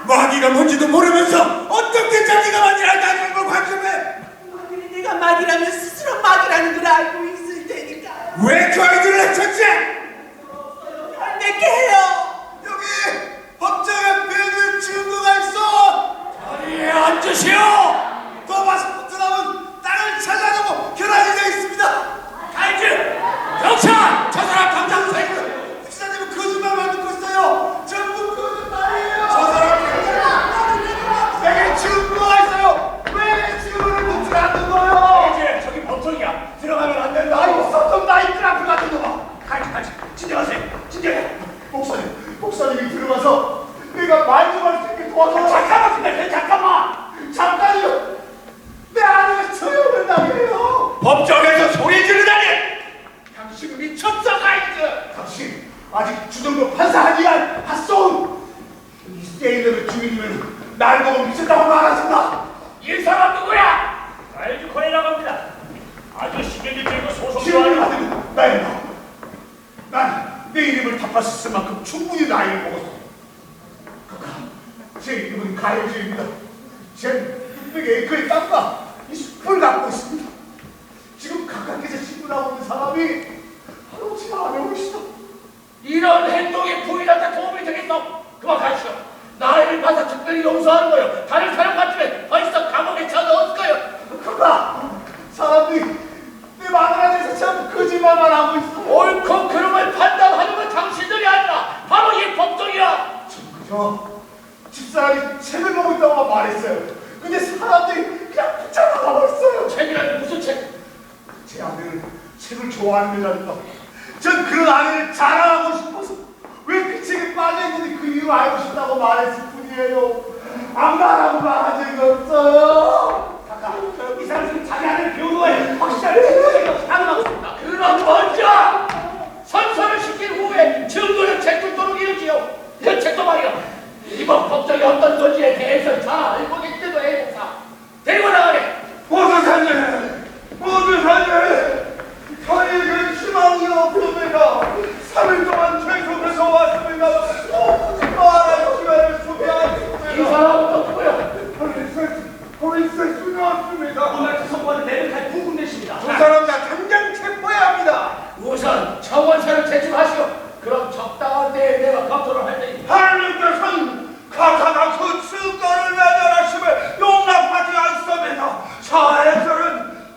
마귀가 뭔지도 모르면서 어떻게 자기가 마귀라는 걸 관심해? 마귀는 내가 마귀라면 스스로 마귀라는 걸 알고 있을 테니까요. 왜 그 아이들을 해쳤지? 내게 해요. 여기 법정에 빼줄 증거가 있어. 자리에 앉으시오. 도마스부트라면 땅을 찾아내고 결혼이 되어 있습니다. 알지? 경찰! 저 사람 당장 세고. 기사님은 거짓말만 듣고 있어요. 전부 거짓말이에요. 저 사람 내게 증거가 있어요. 왜 증거를 묻지 않는 거예요? 이제 저기 법정이야. 들어가면 안 된다. 아이 썼던 나이트 앞을 같은 놈아. 가지. 진정하세요. 진정해. 목사님이 들어가서 내가 말 좀 할 수 있게 도와줘. 잠깐만. 잠깐이요. 내 아내가 처형을 당해요. 법정에서 소리 지르다니. 당신 미쳤어, 가이즈. 당신 아직 주정도 판사 아니야. 핫소운. 이 세일러의 주인이면 날 보고 미쳤다고 말하신다. 이 사람 누구야? 가이즈 코에라고 합니다. 아주 시계를 들고 소송 지금을 좋아하는 받은 나입니다. 난 내 이름을 답하셨을 만큼 충분히 나이를 먹었어. 카카, 제 이름은 가이즈입니다. 제 600에이크의 땅과 이 숲을 갖고 있습니다. 지금 카카께서 신문하고 있는 사람이 바로 제 아내이시다. 이런 행동이 부인한테 도움이 되겠어. 그만 가시오. 나이를 봐서 특별히 용서하는 거요. 다른 사람 같으면 벌써 감옥에 쳐넣었을 거요. 카카, 사람들이 내 마누라에 대해서 전부 거짓말만 하고 있어. 옳고 그름을 판단하는 건 당신들이 아니라 바로 이 법정이야. 저 집사람이 책을 보고 있다고 말했어요. 근데 사람들이 그냥 붙잡아가고 있어요. 책이라니 무슨 책? 제 아내는 책을 좋아하는 여자니까 전 그런 아내를 자랑하고 싶어서 왜 그 책에 빠져있는지 그 이유 알고 싶다고 말했을 뿐이에요. 안 말하고 말한 적이 없어요. 이 사람 지금 자기 아내를 변호해 확실하게 책임을 당하고 있습니다. 그럼 먼저 선서를 시킨 후에 증거를 제출토록 이르지요. 이 책도 말이야. 이번 법정이 어떤 건지에 대해서 잘 알고 있대도 해보사. 데리고 나가게. 모두 살려. 저에게 희망이 없습니다. 3일 동안 계속해서 왔습니다. 말할 시간을 소비하겠습니다. 이 사람은 또 누구야? 폴리스 수녀였습니다. 오늘 선고는 내일까지 구금되십니다. 두 사람 다 당장 체포해야 합니다. 우선 청원서를 제출하시오. 그럼 적당한 때에 내가 검토를 할 테니. 하나님께서는 카카가 그 증거를 매달하심에 용납하지 않습니다.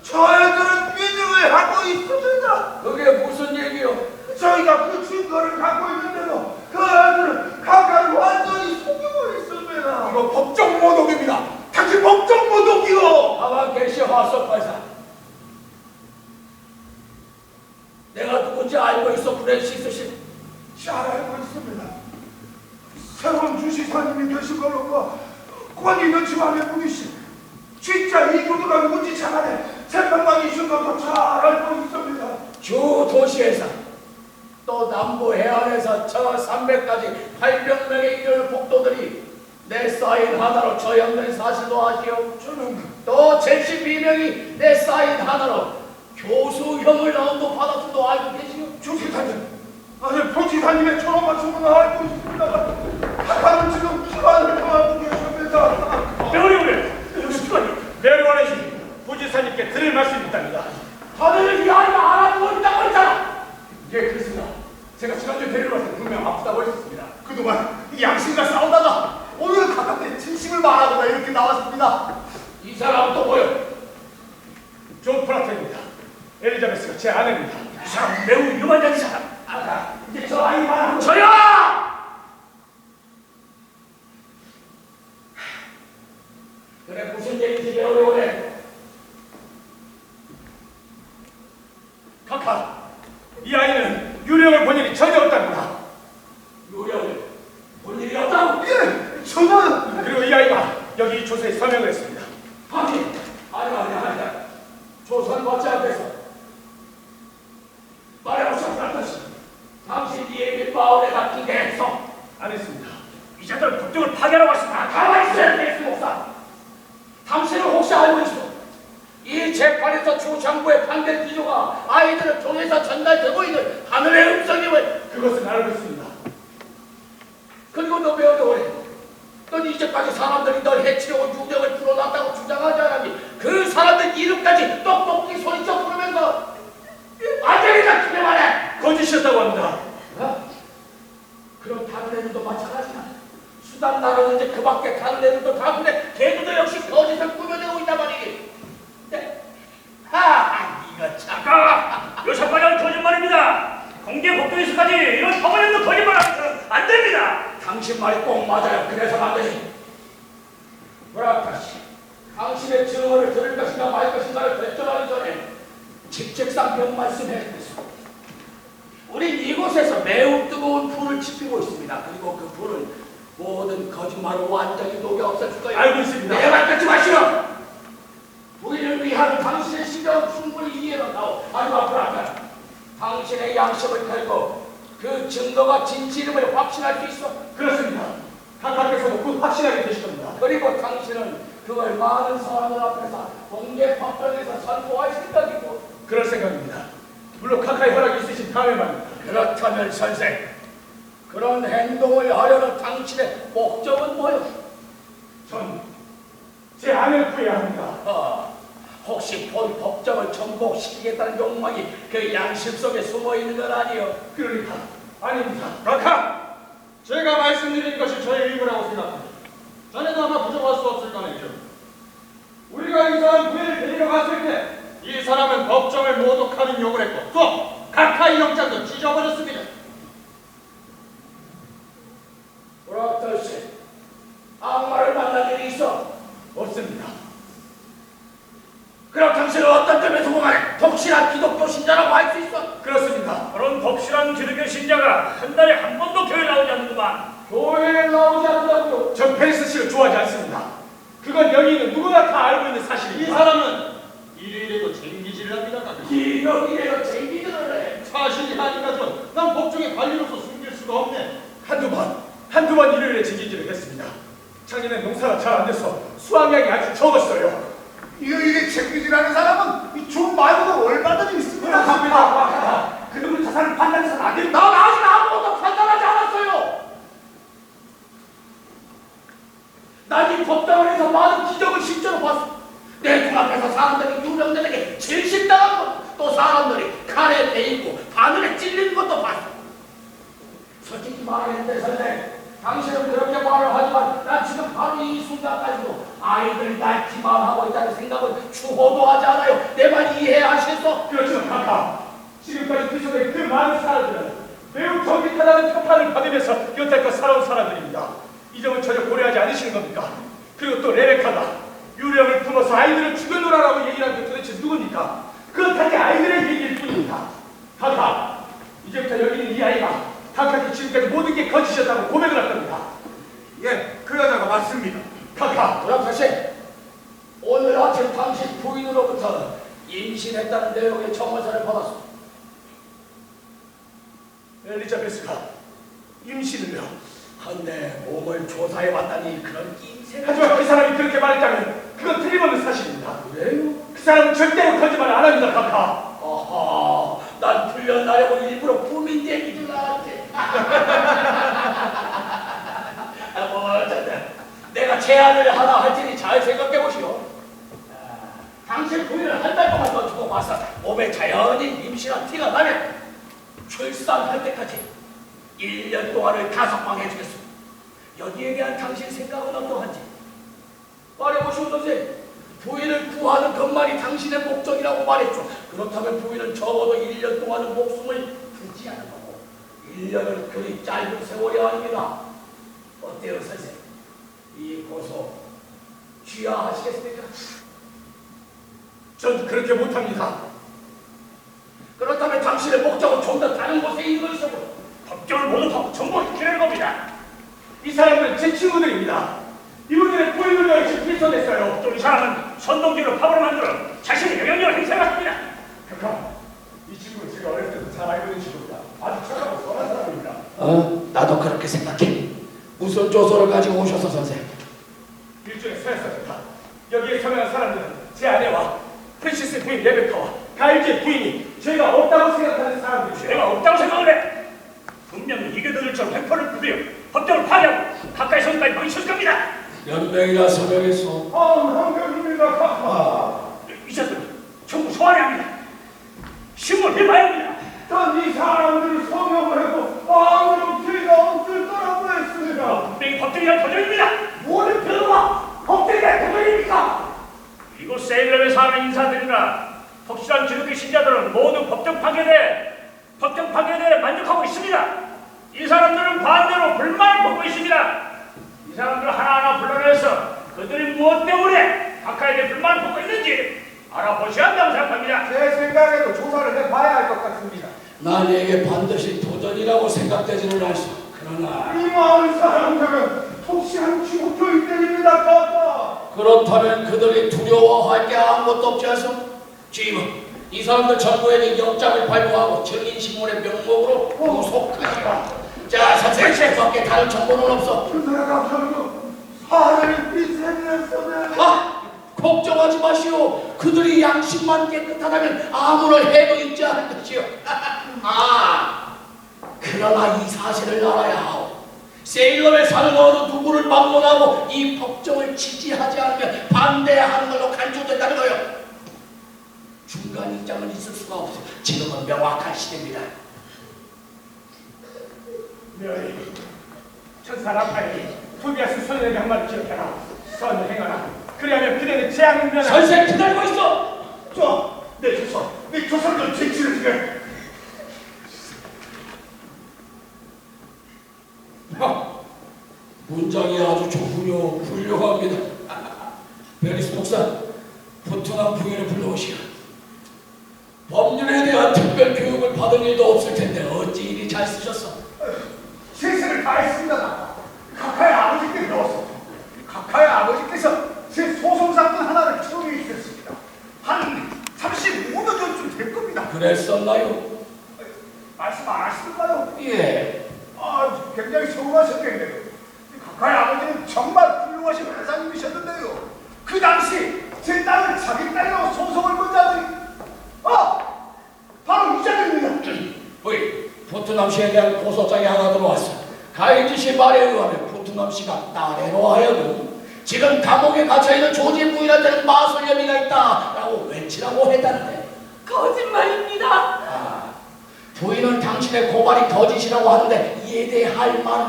저희들은 믿음을 하고 있습니다. 그게 무슨 얘기요? 저희가 그 증거를 갖고 있는데도 그 아들은 카카를 완전히 속이고 있습니다. 이거 법정 모독입니다. 당신 법정 모독이요. 가만 계시 화석발사. 내가 누군지 알고 있어, 프랜시스 씨. 잘 알고 있습니다. 새로운 주시사님이 되신 걸로가 권 있는 집안의 분이시 진짜 이 교도가 누군지 잘 생각만이신 것도 잘 알고 있습니다. 주 도시에서 또 남부 해안에서 저 300까지 800명에 이르는 폭도들이 내 사인 하나로 처형된 사실도 아시오. 저는 또 72명이 내 사인 하나로 교수형을 나온도 받았음도 알고 계시오. 주시사님, 아니 포지사님의 처럼 맞춤은 알고 있습니다. 카카는 지금 기관을 통하고 계십니다. 우리 메리와네시 부지사님께 드릴 말씀이 있답니다. 다들 이 아이가 알아보고 있다고 했잖아. 예, 그렇습니다. 제가 지난주에 데리러 왔을 때 분명 아프다고 했었습니다. 그동안 이 양심과 싸우다가 오늘 카카한테 진심을 말하고나 이렇게 나왔습니다. 이 사람 또 뭐요? 존 프라테입니다. 엘리자베스가 제 아내입니다. 이 사람 매우 위험한 자이잖아. 아까 이제 저 아이 말하고 저야! 그래 무슨 얘기인지 배우려고. 카카, 이 아이는 유령을 본 일이 전혀 없답니다. 요령을 본 일이 없다고? 예, 저는 그리고 이 아이가 여기 조서에 서명을 했습니다. 아니 조선 받지 않겠어. 말해보자 프라테시. 당신 이 얘기 마을에 맡기게 했어. 안 했습니다. 이자들 법정을 파괴하라고 했습니다. 가만히 있어야 돼, 목사. 당신은 혹시 알고 있어? 이 재판에서 주 장부의 판결 기조가 아이들을 통해서 전달되고 있는 하늘의 음성임을. 그것은 알고 있습니다. 그리고 너 왜 어려워해? 넌 이 이제까지 사람들이 널 해치려고 유령을 풀어놨다고 주장하지 않았니? 그 사람들 이름까지 똑똑히 소리쳐 부르면서 완전히 잡히게 말해! 거짓이었다고 합니다. 어? 그럼 다른 애들도 마찬가지야. 수단 나누는데 그 밖에 다른 애들도 다 그래. 걔들도 역시 거짓을 꾸며내고 있단 말이니. 네. 이거 참. 요사과는 거짓말입니다. 공개 복도에서까지 이런 터무니없는 거짓말하면서는 안 됩니다. 당신 말이 꼭 맞아요. 그래서 안 되지. 브라타씨, 당신의 증언을 들을 것인가 말 것인가를 결정하기 전에 직책상병 말씀해주겠소. 우린 이곳에서 매우 뜨거운 불을 지피고 있습니다. 그리고 그 불은 모든 거짓말을 완전히 녹여 없애줄 거예요. 알고 있습니다. 내 말 듣지 마시오. 부인을 위한 당신의 심정은 충분히 이해한다오. 하지만 브라타, 당신의 양심을 걸고 그 증거가 진실임을 확신할 수 있어. 그렇습니다. 각하께서도 곧 확신하게 되실 겁니다. 그리고 당신은 그걸 많은 사람들 앞에서 공개 법정에서 선포할 생각이고. 그럴 생각입니다. 물론 카카의 허락이 있으신 다음에 말입니다. 그렇다면 선생, 그런 행동을 하려는 당신의 목적은 뭐요? 전 제 아내를 구해야 합니다. 혹시 본 법정을 전복시키겠다는 욕망이 그 양심 속에 숨어 있는 건 아니요? 그러니까 아닙니다. 카카! 제가 말씀드린 것이 저의 의무라고 생각합니다. 자네도 아마 부정할 수 없을 거네요. 우리가 이 사람 부인을 데리러 갔을 때 이 사람은 법정을 모독하는 욕을 했고 또 카카의 영장도 찢어버렸습니다. 브라터씨, 악마를 만난 일이 있어? 없습니다. 그럼 당신은 어떤 점에서 보면 독실한 기독교 신자라고 할 수 있어? 그렇습니다. 그런 독실한 기독교 신자가 한 달에 한 번도 교회 나오지 않는구만. 교회에 나오지 않는다고요? 전 펜스 씨를 좋아하지 않습니다. 그건 여기 있는 누구나 다 알고 있는 사실입니다. 이 사람은 일요일에도 쟁기질을 합니다. 기독이래요. 쟁기들을 해. 사실이 아니라서 난 법정의 관리로서 숨길 수가 없네. 한두 번 일요일에 쟁기질을 했습니다. 작년에 농사가 잘 안 돼서 수확량이 아주 적었어요. 이게 책임지라는 사람은 이 종 말고도 얼마든지 있습니다. 그놈을 자산을 판단해서는 안 됩니다. 난 아직 아무것도 판단하지 않았어요. 난 이 법당원에서 많은 기적을 실제로 봤어. 내 눈앞에서 사람들이 유명들에게 질식당한 것, 또 사람들이 칼에 베이고 바늘에 찔리는 것도 봤어. 솔직히 말하는데 선생, 당신은 그렇게 말을 하지만 난 지금 바로 이 순간까지도 아이들 낳기만 하고 있다는 생각은 추호도 하지 않아요. 내 말 이해하시겠어? 그렇지만 카카, 지금까지 그 속에 그 많은 사람들은 매우 정직하다는 평판을 받으면서 여태껏 살아온 사람들입니다. 이 점은 전혀 고려하지 않으시는 겁니까? 그리고 또 레베카가 유령을 품어서 아이들을 죽여놓으라고 얘기를 한 게 도대체 누굽니까? 그건 단지 아이들의 얘기일 뿐입니다. 카카, 이제부터 여기 있는 이 아이가 카카한테 지금까지 모든 게 거짓이었다고 고백을 할 겁니다. 예, 그 여자가 맞습니다. 카카, 도라카씨, 오늘 아침 당신 부인으로부터 임신했다는 내용의 청원서를 받았어. 엘리자베스가 임신을요? 한데 몸을 조사해봤다니 그런 낌새가. 하지만 그 사람이 그렇게 말했다면 그건 틀림없는 사실입니다. 그래요? 그 사람은 절대로 거짓말 안 합니다, 카카. 어허, 난 풀려나려고 일부러 꾸민 얘기 줄 알았지. 뭐 어쨌든 내가 제안을 하나 할 테니 잘 생각해보시오. 당신 부인을 한 달 동안 더 두고 봐서 몸에 자연히 임신한 티가 나면 출산할 때까지 1년 동안을 가석방 해주겠소. 여기에 대한 당신 생각은 어떠한지 말해보시오. 선생, 부인을 구하는 것만이 당신의 목적이라고 말했죠. 그렇다면 부인은 적어도 1년 동안은 목숨을 두지 않은 거고 1년은 그리 짧은 세월이 아닙니다. 어때요 선생? 이 고소 취하하시겠습니까? 전 그렇게 못합니다. 그렇다면 당신의 목적은 좀 더 다른 곳에 있는 것이고. 법정을 모독하고 정복시키는 겁니다. 이 사람들은 제 친구들입니다. 이분들의 부인을 열심히 필선했어요. 또 이 사람은 선동기로 팝으로 만들어 자신의 영향력을 행사해왔습니다. 카카, 이 친구는 제가 어렸을 때부터 잘 알고 있는 친구입니다. 아주 착하고 선한 사람입니다. 나도 그렇게 생각해. 무슨 조서를 가지고 오셔서 선생? 일종의 서약서입니다. 여기에 서명한 사람들은 제 아내와 프랜시스 부인 레베카와 가일즈의 부인이 죄가 없다고 생각하는 사람들이죠. 죄가 없다고 생각을 해. 분명히 이겨들처럼 횡포를 부려 법정을 파괴하고 가까이 선까지 망칠 겁니다. 몇 명이나 서명했소? 한 명입니다, 카카. 이자들 전부 소환해야 합니다. 신문을 해봐야 합니다. 난 이 사람들을 서명을 해도 아무런 피해가 없을 거라고 했습니다. 분명히 법정이란 도전입니다. 모든 변호가 법정의 대변입니까? 이곳 세일럼에 사는 인사들이나 독실한 기독교 신자들은 모두 법정 파괴대에 만족하고 있습니다. 이 사람들은 반대로 불만을 품고 있습니다. 이 사람들 하나하나 불러내서 그들이 무엇 때문에 각하에게 불만을 품고 있는지 알아보셔야 한다고 생각합니다. 제 생각에도 조사를 해봐야 할 것 같습니다. 나에게 반드시 도전이라고 생각되지는 않소. 그러나 이 마을 사람들은 독실한 기독교인들입니다, 카카. 그렇다면 그들이 두려워할 게 아무것도 없지 않소? 주임은 이 사람들 전부에게 영장을 발부하고 증인신문의 명목으로 구속하시라. 자, 선생님, 밖에 다른 정보는 없어. 그들의 감사도 사람이 비생했으면 걱정하지 마시오. 그들이 양심만 깨끗하다면 아무런 해도 있지 않을 것이오. 그러나 이 사실을 알아야 하오. 세일럼에 사는 어느 누구를 막론하고 이 법정을 지지하지 않으면 반대하는 걸로 간주된다는 거요. 중간 입장은 있을 수가 없어. 지금은 명확한 시대입니다. 너희 천사라파이 토비아스 선생에게 한마디 기억해라. 선을 행하라. 그리하면 그대는 재앙을 면하. 선생 기다리고 있어. 내 조선, 내 조선들 진치를 지게. 문장이 아주 좋군요. 훌륭합니다. 베리스 목사, 부투난 부인을 불러오시오. 법률에 대한 특별 교육을 받은 일도 없을 텐데 어찌 이리 잘 쓰셨어? 실수를 다 했습니다. 각하의 아버지께 배웠어. 각하의 아버지께서 제 소송 사건 하나를 처리해 주셨습니다. 한 35년 전쯤 될 겁니다. 그랬었나요? 말씀 안 하시던가요? 예. 굉장히 서운하셨겠네요. 각하의 아버지는 정말 훌륭하신 회장님이셨는데요. 그 당시 제 딸을 자기 딸이라고 소송을 건 자들이 바로 이 자들입니다. 부투남 씨에 대한 고소장이 하나 들어왔어. 가이드 씨 말에 의하면 부투남 씨가 딸애로 하여금 지금 감옥에 갇혀있는 조지 부인한테는 마술 혐의가 있다라고 외치라고 했다는데. 거짓말입니다. 부인은 당신의 고발이 거짓이라고 하는데 이에 대해 할 말은?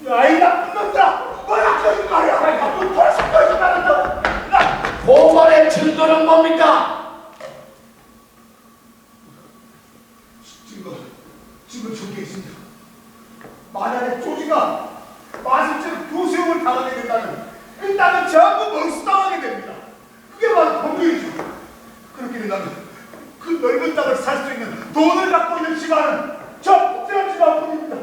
야이 나쁜 놈들아! 뭐야 거짓말이야! 나쁜 벌써 거짓말한다! 고발의 증거는 뭡니까? 지금 저기 있습니다. 만약에 조지가 마술죄로 교수형을 당하게 된다면 그 땅은 전부 몰수당하게 됩니다. 그게 바로 법률이죠. 그렇게 된다면 그 넓은 땅을 살 수 있는 돈을 갖고 있는 집안은 저 특별한 집안뿐입니다.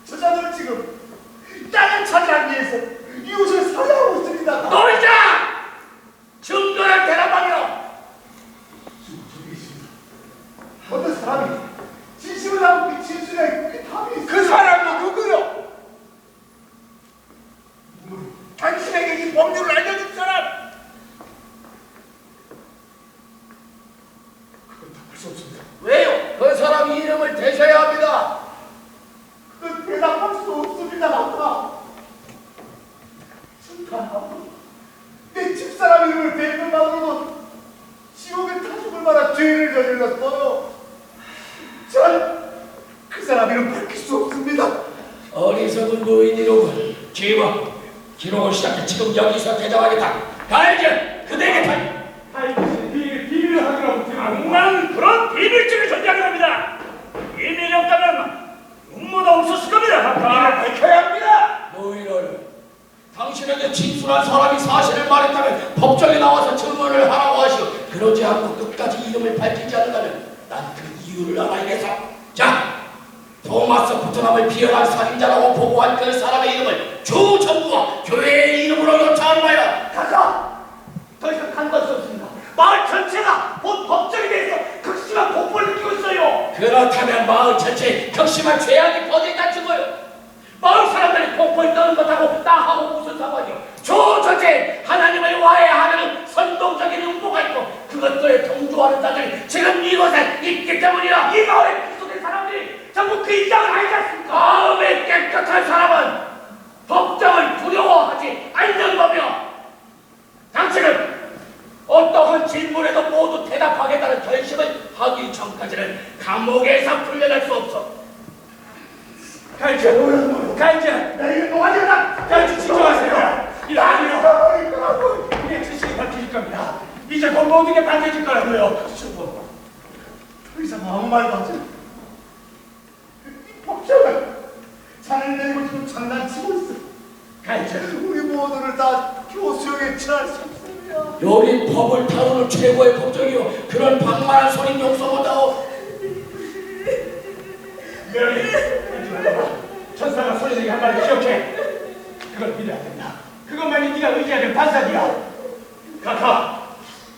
저자들은 지금 땅을 차지하기 위해서 이웃을 살해하고 있습니다. 노이자! 증거를 대라방이요. 지금 저기 있습니다. 어떤 사람이 진심을 담은 그 진술에 답이 그 사람이 누구요? 당신에게 이 법률을 알려준 사람! 그건 답할 수 없습니다. 왜요? 그 사람 이름을 대셔야 합니다. 그건 대답할 수 없습니다. 아까 내 집사람 이름을 대는 것만으로도 지옥에 타 죽을 만한 죄를 저질렀어요. 전 그 사람 이름 밝힐 수 없습니다. 어리석은 노인이로군. 지금 기록을 시작해. 지금 여기서 대장하겠다. 가야지. 그대에게 비밀을 하기라고 악마는 그런 비밀증을 존재하게 합니다. 비밀이 없다면 음모도 없었을 겁니다. 밝혀야 합니다. 노인을 당신에게 진술한 사람이 사실을 말했다면 법정에 나와서 증언을 하라고 하시오. 그러지 않고 끝까지 이름을 밝히지 않는다면 난 그 이유를 알아야겠어. 자, 토마스 부트남을 비열한 살인자라고 보고한 그 사람의 이름을 주 정부와 교회의 이름으로 요청하는 거야. 가자! 더 이상 간과할 수 없습니다. 마을 전체가 본 법정에 대해서 극심한 공포를 느끼고 있어요. 그렇다면 마을 전체에 격심한 죄악이 퍼진다는 증거요. 마을 사람들이 공포에 떠는 것하고 나하고 무슨 상관이요? 주 전체에 하나님을 와해하는 선동적인 음모가 있고 그것들에 동조하는 자들이 지금 이곳에 있기 때문이야. 이 마을에 구속된 사람들이 전부 그 입장을 알지 않습니까? 마음이 깨끗한 사람은 법정을 두려워하지 않는 거며 당신은 어떠한 질문에도 모두 대답하겠다는 결심을 하기 전까지는 감옥에서 풀려날 수 없어. 가이즈, 가이즈, 나 이거 놓아줘라. 가이즈 진정하세요. 이러면 우리의 진실이 밝혀질 겁니다. 이제 곧 모든 게 밝혀질 거라고요. 더 이상 아무 말도 하지 마. 법정은 자네를 내리고 지금 장난치고 있어. 가이즈, 우리 모두를 다 교수형에 처할 수 없어요. 여기 법을 다루는 최고의 법정이요. 그런 방만한 소리 용서 못하고. 메리, 천사가 소리내게 한 말을 기억해. 그걸 믿어야 된다. 그것만이 네가 의지해야 될 판사니야. 카카,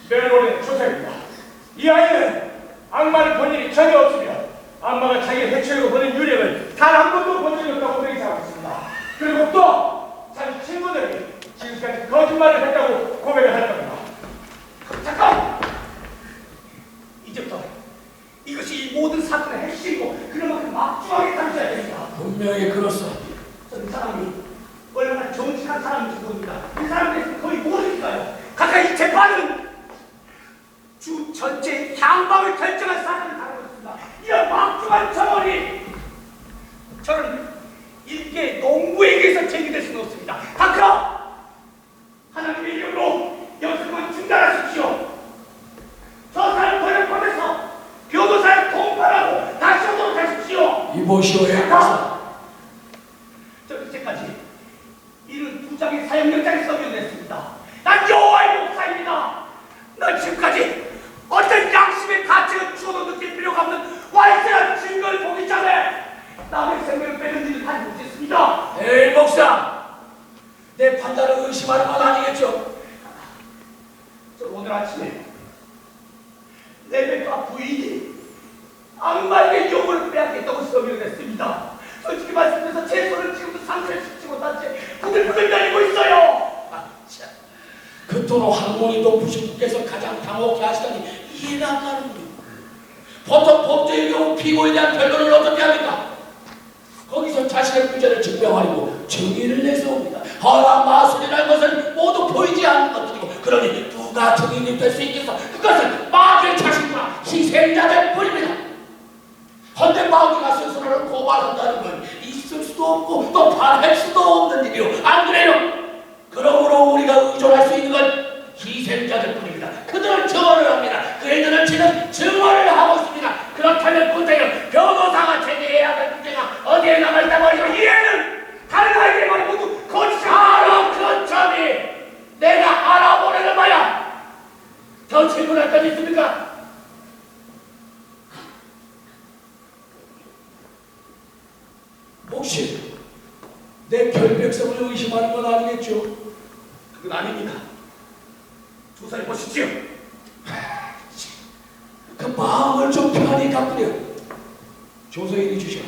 메리로의 조사입니다. 이 아이는 악마를 본 일이 전혀 없으며 악마가 자기를 해치려고 보낸 유령을 단 한 번도 본 적이 없다고 맹세하고 있습니다. 그리고 또 자기 친구들이 지금까지 거짓말을 했다고 고백을 할 겁니다. 잠깐! 이제부터 이것이 이 모든 사건의 핵심이고 그만큼 막중하게 당겨야 됩니다. 분명히 그렇소. 이 사람이 얼마나 정직한 사람인지 모릅니다. 이 사람에 대해서 거의 모르니까요. 가까이 이 재판은 주 전체의 향방을 결정한 사건을 다루고 있습니다. 이런 막중한 정원이 저는 일개 농부에게서 제기될 수는 없습니다. 각하! 하나님의 이름으로 연습을 중단하십시오. 저 사람 번역하면서 변호사를 통발하고 다시 오도록 하십시오. 이보시오 각하! 저 이제까지 72장의 사형영장이 서명됐습니다. 난 여호와의 목사입니다. 난 지금까지 어떤 양심의 가치를 주어도 느낄 필요가 없는 완전한 증거를 보기 전에 남의 생명을 빼는 일을 하지 못했습니다. 에이 목사, 내 판단을 의심하는 건 아니겠죠? 저 오늘 아침에 레베카 부인이 악마에게 영혼을 빼앗겠다고 서명했습니다. 솔직히 말씀드려서 제 손을 지금도 상처를 씻지 못한 채 부들부들 거리고 있어요. 그토록 항공이 높으신 분께서 가장 당혹해 하시다니 이해가 안 가는군요. 보통 범죄의 경우 피고에 대한 변론을 어떻게 합니까? 거기서 자신의 무죄를 증명하려고 증인을 내세웁니다. 허나 마술이라는 것은 모두 보이지 않는 것들이고 그러니 누가 증인이 될 수 있겠어? 그것은 마귀의 자신과 희생자들 뿐입니다. 헌데 마귀가 스스로를 고발한다는 건 있을 수도 없고 또 바랄 수도 없는 일이요. 안 그래요? 그러므로 우리가 의존할 수 있는 건 희생자들 뿐입니다. 그들은 증언을 합니다. 그애들은 지금 증언을 하고 있습니다. 그렇다면 문제는 변호사가 제기해야 할 문제가 어디에 남아있다 말이죠. 이해는 다른 아이들의 말이 모두 거짓이 바로 그 점이 내가 알아보려는 말이야. 더 질문할 건 있습니까? 혹시 내 결백성을 의심하는 건 아니겠죠? 그건 아닙니다. 조사해 보십시오. 그 마음을 좀 편히 갚으려 조서인이 주셔.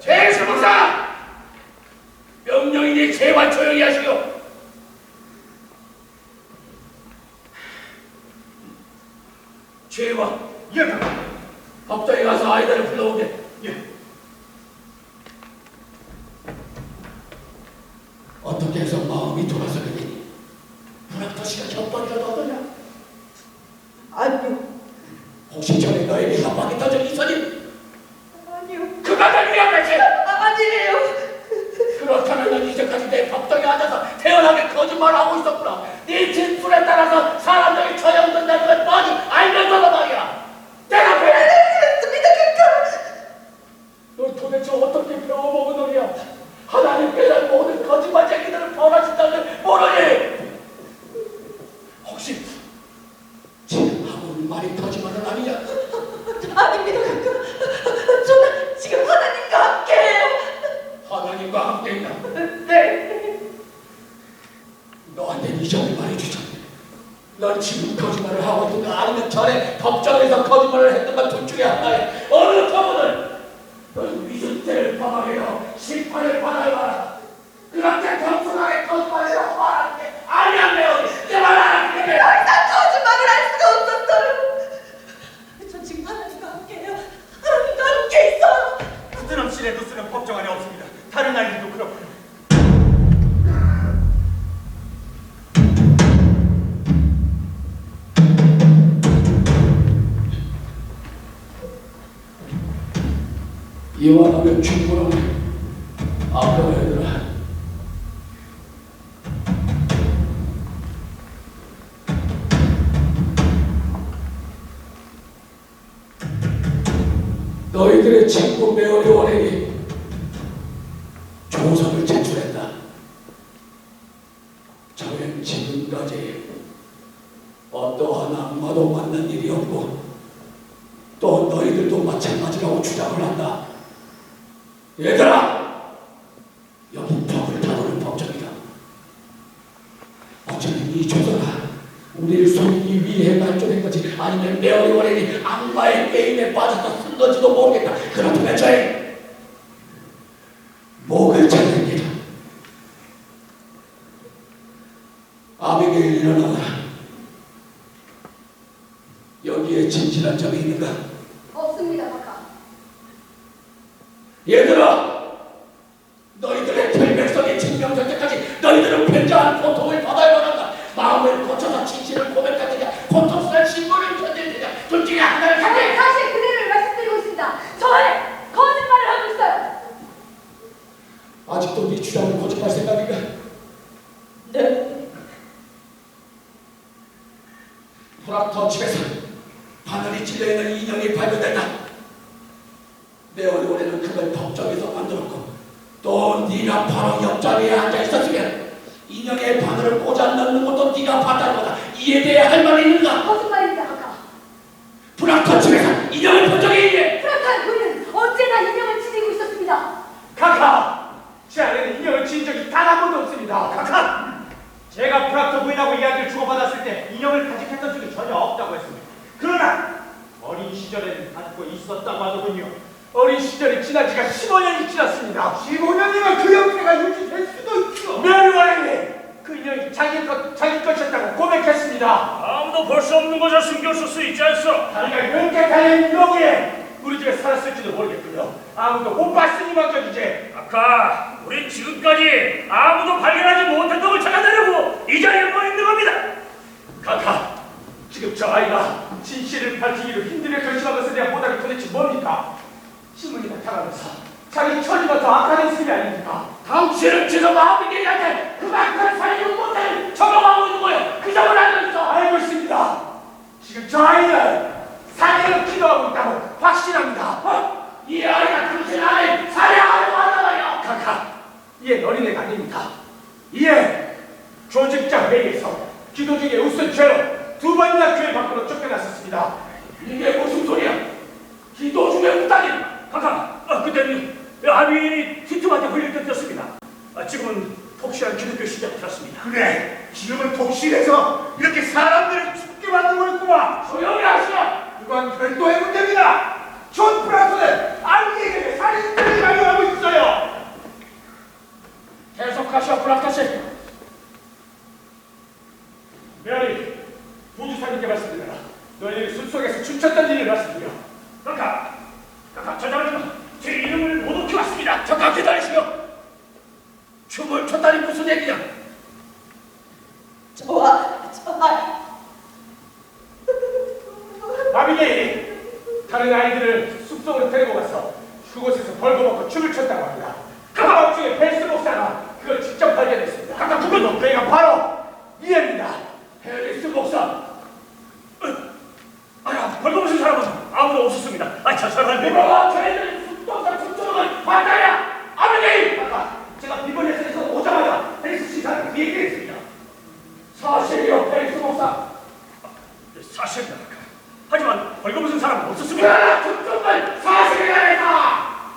제일수무사! 명령이니 제발 조용히 하시오. 죄와 예, 법정에 가서 아이들을 불러오게. 예. 어떻게 해서 마음이 돌아서겠니? 문학도시가 협박이라도 하더냐? 아니요, 혹시 전에 너에게 협박이 떠져 있었니? 아니요, 그가 널 위한 거지. 아니에요. 그렇다면 넌 이제까지 내 법정에 앉아서 태연하게 거짓말을 하고 있었구나. 네 진술에 따라서 사람들이 처형된다는 걸 뻔히 알면서도 말이야. 대답해! 그렇습니다, 넌 도대체 어떻게 배워먹은 놈이야? 하나님께서 모든 거짓말쟁이들을 벌하신다는 걸 모르니? 혹시 지금 하고 있는 말이 거짓말은 아니냐? 아닙니다, 저는 지금 하나님과 함께해요. 하나님과 함께 있나? 네. 너한테 이 점을 말해주자. 넌 지금 거짓말을 하고 있는가 아니면 전에 법정에서 거짓말을 했던가 둘 중에 하나에 어느 터보는 넌 위선죄를 범하여 심판을 받아야 하라. 그렇게 겸손하게 거짓말을 하고 말아. 그렇군요. 이완하면 충분하네. 아까 얘들아. 너희들의 친구 메어리 원행이 조서를 제출했다. 저는 지금까지 어떠한 악마도 만난 일이 없고 또 너희들도 마찬가지라고 주장을 한다. 얘들아! 여기 벽을 다루는 법정이다. 어쩌면 이 조서가 우리를 속이기 위해 발전한 거지 아니면 메어리 원행이 악마의 게임에 빠져서 쓴 건지도 모르겠다. 그렇다면 저희 목을 찾는 길. 아비게일 일어나거라. 여기에 진실한 점이 있는가? 없습니다, 박하. 얘들아! 너희들의 결백성이 증명될 때까지 너희들은 굉장한 고통을 받아야 한다. 마음을 고쳐서 진실을 고백하느냐 고통스러운 신고를 견디느냐 둘 중에 하나를 저는 사실 그대를 말씀드리고 있습니다. 저의 거짓말을 하고 있어요. 아직도 네 주장을 고집할 생각인가? 네. 프락터 집에서 바늘이 찔려있는 인형이 발견된다. 내 얼굴에는 그걸 법정에서 만들었고 또 네가 바로 옆자리에 앉아있었으면 인형의 바늘을 꽂아 넣는 것도 네가 봤다는 거다. 이에 대해 할 말이 있는가? 거짓말입니다, 박하. 프락터 집에서 인형을 본 적이 있네. 프라타의 부인은 언제나 인형을 지니고 있었습니다. 카카! 제 안에는 인형을 지은 적이 단 한 번도 없습니다. 카카! 제가 프락터 부인하고 이야기를 주고받았을 때 인형을 간직했던 적이 전혀 없다고 했습니다. 그러나 어린 시절에는 갖고 있었다고 하더군요. 어린 시절이 지난 지가 15년이 지났습니다. 15년이면 그 형태가 유지될 수도 있죠. 메어리 원행이 그 인형이 자기 것이었다고 고백했습니다. 아무도 볼 수 없는 것을 숨겼을 수 있지 않소. 다리가 이렇게 달린 인형이 우리 집에 살았을지도 모르겠고요. 아무도 못 봤으니 맡겨주지. 아까 우린 지금까지 아무도 발견하지 못한 놈을 찾아내려고 이 자리에 모여 있는 겁니다. 카카, 지금 저 아이가 진실을 밝히기로 힘들게 결심한 것에 대한 보답이 도대체 뭡니까? 신문이 나타나면서 자기 처지가 더 악화된 셈이 아닙니까? 당신은 지금 아비게일한테 그만큼 살리는 못을 적용하고 있는 거예요. 그 점을 알고 있어. 알고 있습니다. 지금 저 아이는 살해를 기도하고 있다고 확신합니다. 이 아이가 당신 아이 살해하려고 한다고요. 카카, 이엔 어린애가 아닙니다. 이에 조직자 회의에서 기도 중에 우선 죄로 2번이나 교회 밖으로 쫓겨났었습니다. 이게 무슨 소리야? 기도 중에 웃다니. 카카, 그때는 아비인이 휘트한테 걸릴 듯했습니다. 지금은 폭시한 기독교 신자들었습니다. 그래, 지금은 독실해서 이렇게 사람들을 죽게 만들고 있구만. 조용히 하시오. 이건 별도의 문제입니다. 존 프라토는 아비게일에게 살인죄를 적용하고 있어요. 계속하시오, 프락터씨. 메아리, 부주사님께 말씀드려라. 너희들이 숲속에서 춤췄던 일을 말씀드려. 카카, 저 사람은 제 이름을 못 웃겨왔습니다. 잠깐 기다리시오. 춤을 췄다니 무슨 얘기냐? 저와 아비게일이 다른 아이들을 숲속으로 데리고 가서 그곳에서 벌거벗고 춤을 췄다고 합니다. 그 밤 중에 벨스 목사가 그걸 직접 발견했습니다. 카카, 그건 그가 바로 이해입니다. 헬리스 목사. 벌거벗은 사람은 아무도 없었습니다. 저 사람은 뭐가 저희들이 숲속에서 춤추는 걸 봤다냐? 아비게일. 제가 비번에서 오자마자 헬리스 신사한테 그 얘기를 했습니다. 사실이요, 헬리스 목사. 사실입니다. 카카. 하지만 벌거벗은 사람은 없었습니다. 그러나 춤추는 사실이라니까.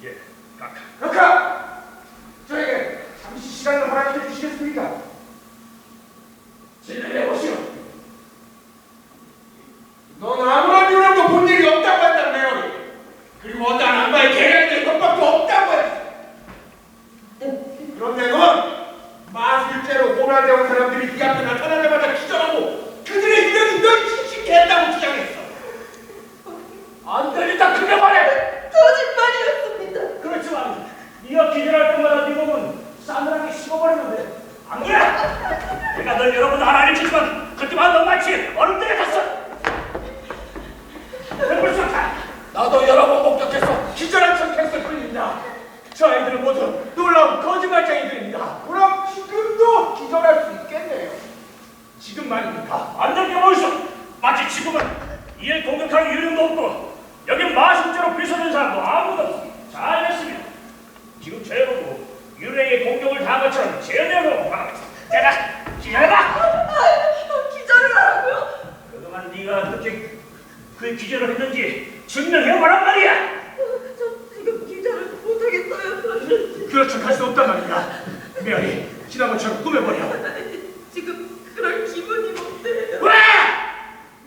예, 카카. 카카! 저에게 잠시 시간을 허락해 주시겠습니까? 진행해 보시오. 넌 아무런 이유 없고 본 일이 없다고 한다, 메어리. 그리고 어떤 악마의 계략이 것밖에 없다고 했어. 그런데 넌 마술죄로 고난되온 사람들이 네 앞에 나타나자마자 기절하고 그들의 유령이 널 지식케 했다고 주장했어. 안 들린다, 크게 말해. 거짓말이었습니다. 그렇지만 네가 기절할 때마다 하는데. 안 그래? 내가 널 여러 번 알아냈지만 그때만 넌 마치 얼음들에 갔어. 해볼 수 없다. 나도 여러 번 목격했어. 기절한 척했을 뿐입니다. 저 아이들은 모두 놀라운 거짓말쟁이들입니다. 그럼 지금도 기절할 수 있겠네요. 지금 말입니까? 안 될 게 뭐있어? 마치 지금은 이를 공격할 유령도 없고 여긴 마술자로 비춰낸 사람도 아무도 없어. 잘 됐습니다. 지금 저여보고 유령의 공격을 당한 것처럼 제대로 하라고. 제가 기절해봐. 기절을 하라고요? 그동안 네가 어떻게 그 기절을 했는지 증명해보란 말이야. 저 지금 기절을 못하겠어요. 그런 척 할 수 없단 말이야. 메아리, 지난 것처럼 꾸며버려. 지금 그럴 기분이 못돼요. 왜?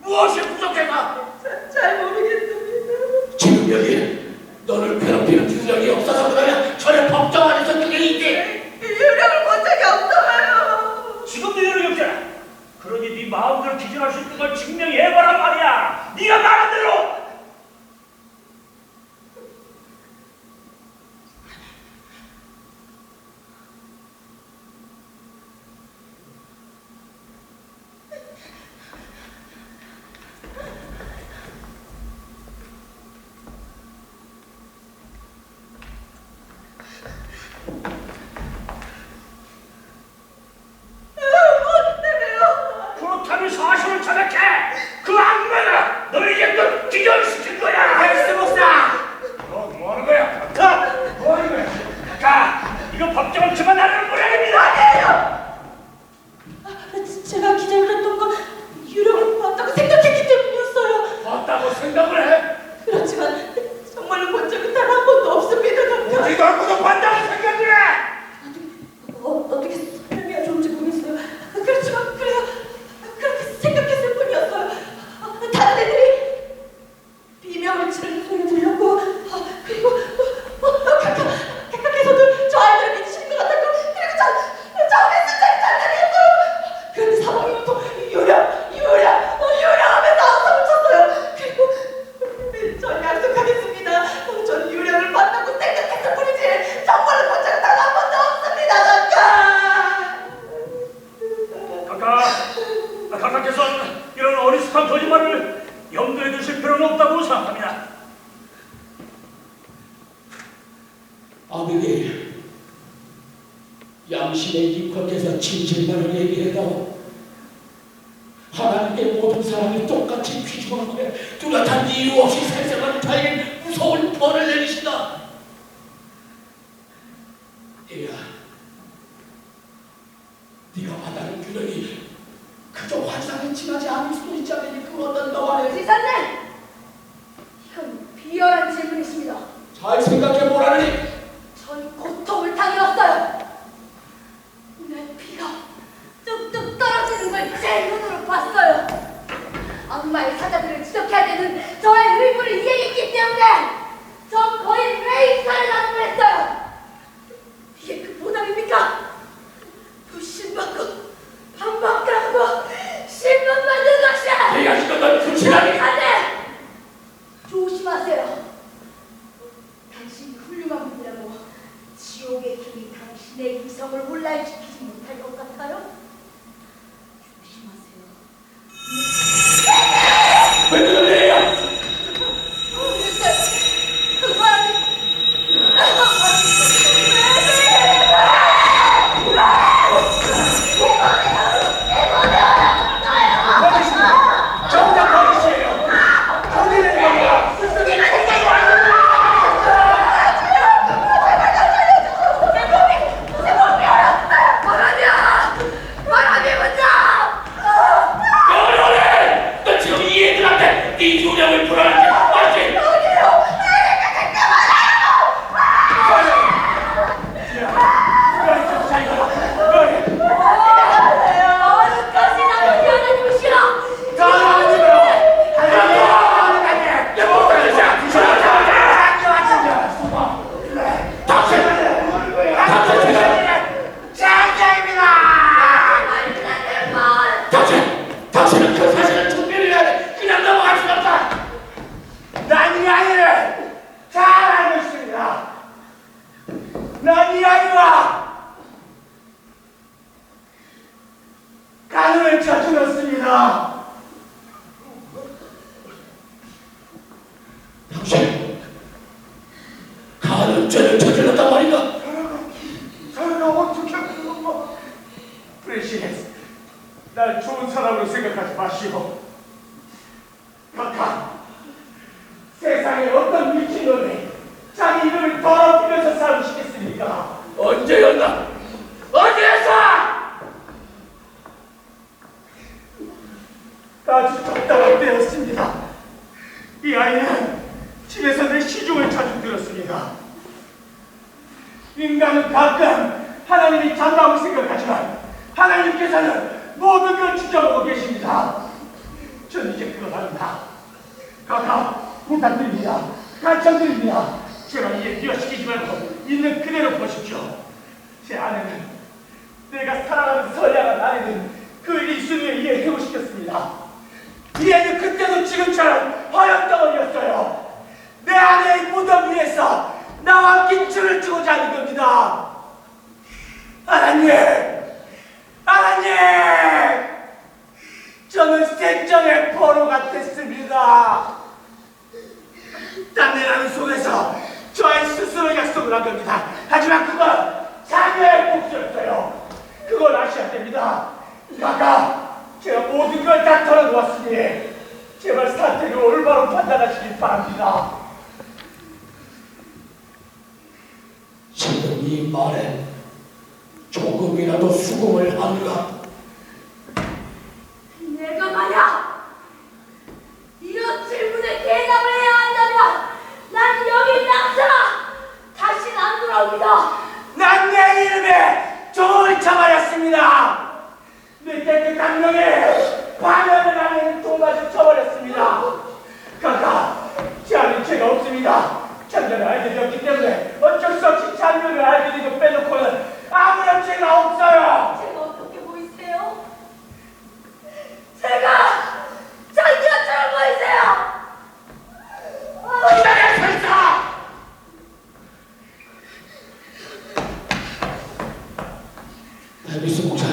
무엇이 부족해가? 잘 모르겠습니다. 지금 여기 너를 괴롭히는 유령이 없어서 그러냐? 전에 법정 안에서 그게 있대. 유령을 본 적이 없어요. 지금도 유령이 없잖아. 그러니 네 마음대로 기절할 수 있는 걸 증명해보란 말이야. 네가 말한 대로. 그렇다면 사실을 자백해. 그 악마가 너에게 또 기절시킬 거야. 헬스 목사! 너 뭐하는 거야? 각하! 뭐하는 거야? 각하! 이거 법정을 그만하는 모양입니다. 아니에요! 제가 기절을 했던 건 유령을 봤다고 생각했기 때문이었어요. 봤다고 생각을 해? 그렇지만 정말로 본 적은 단 한 번도 없습니다. 우리도 한 번도 봤다고 생각을 해! 어떻게 설명해야 좋을지 모르겠어요. 그렇지만 그래요. 그렇게 생각했을 뿐이었어요. 다른 애들이 비명을 지르는 소리가 들렸고 그리고 각각에서도 저 아이들을 믿으시는 것 같았고 그리고 저 메시지를 장난이었어요. 그런데 사방에부터 유령 하면서 안성을 쳤어요. 그리고 전 약속하겠습니다. 전 유령을 봤다고 생각했을 뿐이지 정말로 본 적은 단 한 번도 없습니다. 각하께서는 이런 어리숙한 거짓말을 염두에 두실 필요는 없다고 생각합니다. 아비게일, 양심의 입각에서 진실만을 얘기해도 하나님의 모든 사람이 똑같이 귀중하고 뚜렷한 이유 없이 세상을 타일 무서운 벌을 내리신다. 얘야, 네가 만나는 유령이 그저 환상에 지나지 않을 수도 있지 않으니 그 어떤 너와의 지사님! 이건 비열한 질문이십니다. 잘 생각해보라니. 전 고통을 당해왔어요. 내 피가 뚝뚝 떨어지는 걸 제 눈으로 봤어요. 악마의 사자들을 지적해야 되는 저의 의무를 이해했기 때문에 전 거의 매일 살해당을 했어요. 이게 그 보답입니까? 부신받고 반박하고 신문받는 것이야. 네가 지금 넌 불신하니. 안돼! 조심하세요. 당신이 훌륭한 분이라고 지옥의 힘이 당신의 이성을 혼란시키지 못할 것 같아요? 조심하세요. 왜 그러냐? 그만! 정답 버리시에요. 어디는 겁니다. 바람이야! 그렇다고 생각하지 마시오. 각각 세상에 어떤 미친놈이 자기 이름을 더럽히면서 살고 싶겠습니까? 언제였나? 어디에서? 아주 적당한 때였습니다. 이 아이는 집에서 내 시중을 자주 들었습니다. 인간은 가끔 하나님이 잔다고 생각하지만 하나님께서는 모든 걸 지켜보고 계십니다. 전 이제 그걸 합니다. 각각 부탁드립니다. 간청드립니다. 제발 이제 뛰어시키지 말고 있는 그대로 보십시오. 제 아내는, 내가 사랑하는 선량한 아내는 그 일순위에 이해하고 싶겠습니다. 이 애는 그때도 지금처럼 허영덩어리였어요. 내 아내의 무덤 위에서 나와 김치를 주고자 하는 겁니다. 하나님! 하나님! 저는 생정의 포로가 됐습니다. 딴내라는 속에서 저의 스스로 약속을 한 겁니다. 하지만 그건 자녀의 복수였어요. 그걸 아셔야 됩니다. 각각 제가 모든 걸 다 털어놓았으니 제발 사태를 올바로 판단하시길 바랍니다. 지금 이 말에 조금이라도 수긍을 하는가? 내가 만약 이런 질문에 대답을 해야 한다면 난 여기 낙사 다시는 안 돌아옵니다. 난 내 이름에 종을 쳐버렸습니다. 내 깨끗한 명예 반역을 하는 종마저 쳐버렸습니다. 각각 제 안에 죄가 없습니다. 장녀를 알게 되었기 때문에 어쩔 수 없이 장녀를 알게 되고 빼놓고는 아무런 죄가 없어요. 제가 어떻게 보이세요? 제가 장녀처럼 보이세요? 기다려, 설사! 베비스 목사,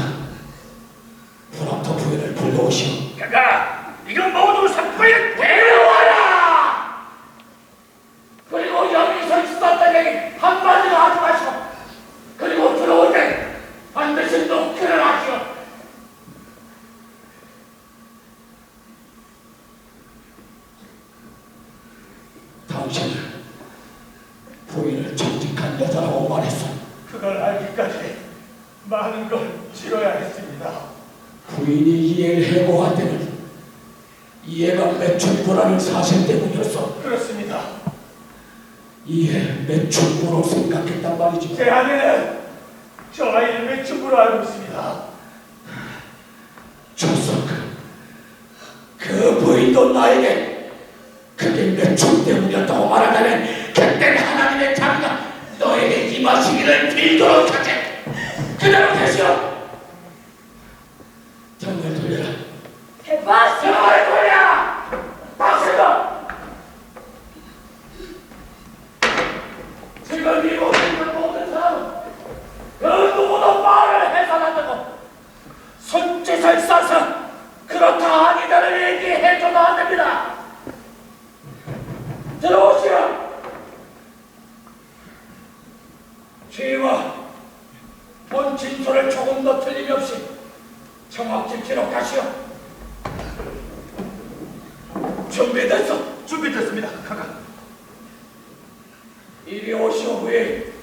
프랑터 부인을 불러오시오. 그가 이건 모두 섣불리 데려와라! 그리고 여기서 있었던 얘기 한마디도 하지 마시고 그리고 들어올 때 반드시 녹취를 하시오. 당신은 부인을 정직한 여자라고 말했어. 그걸 알기까지 많은 걸 치러야 했습니다. 부인이 이해를 해고할 때는 이해가 매춘부라는 사실 때문이었어. 그렇습니다. 이해 매춘부로 생각했단 말이지. 제 아내는 저 아이를 매춘부로 알고 있습니다. 조석, 그 부인도 나에게 그게 매춘 때문이었다고 말하다면 그때는 하나님의 자비가 너에게 임하시기를 빌도록 하지. 그대로 되시오. 정말 돌려라. 대박! 정말 거야! 당신도 지금 이 모든 모든 사람은 그 누구도 말을 해서난다고 손짓을 써서 그렇다 아니다를 얘기해줘도 안 됩니다. 들어오시오. 지휘와 본 진술을 조금 더 틀림없이 정확히 기록하시오. 준비됐어? 준비됐습니다. 각각. 이리 오시오 부인.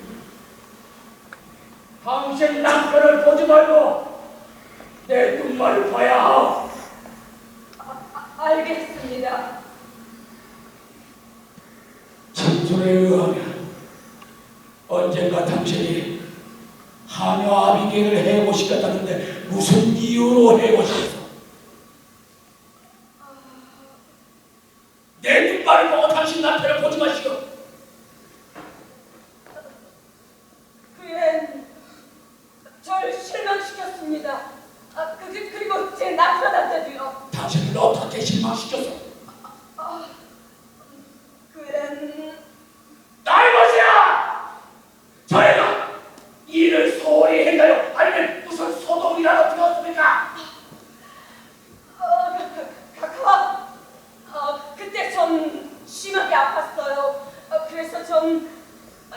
당신 남편을 보지 말고 내 눈말을 봐야 하오. 알겠습니다. 진술에 의하면 언젠가 당신이 하녀 아비게일을 해고시켰다는데 무슨 이유로 해고시켰어? 내 눈발을 보고 당신 남편을 보지 마시오. 그앤 절 실망시켰습니다. 그리고 제 남편한테도요. 당신을 어떻게 실망시켰어? 그앤 날 보시오. 저희가 일을 소홀히 했나요? 아니면 무슨 소동이라도 되었습니까? 그때 전 심하게 아팠어요. 그래서 전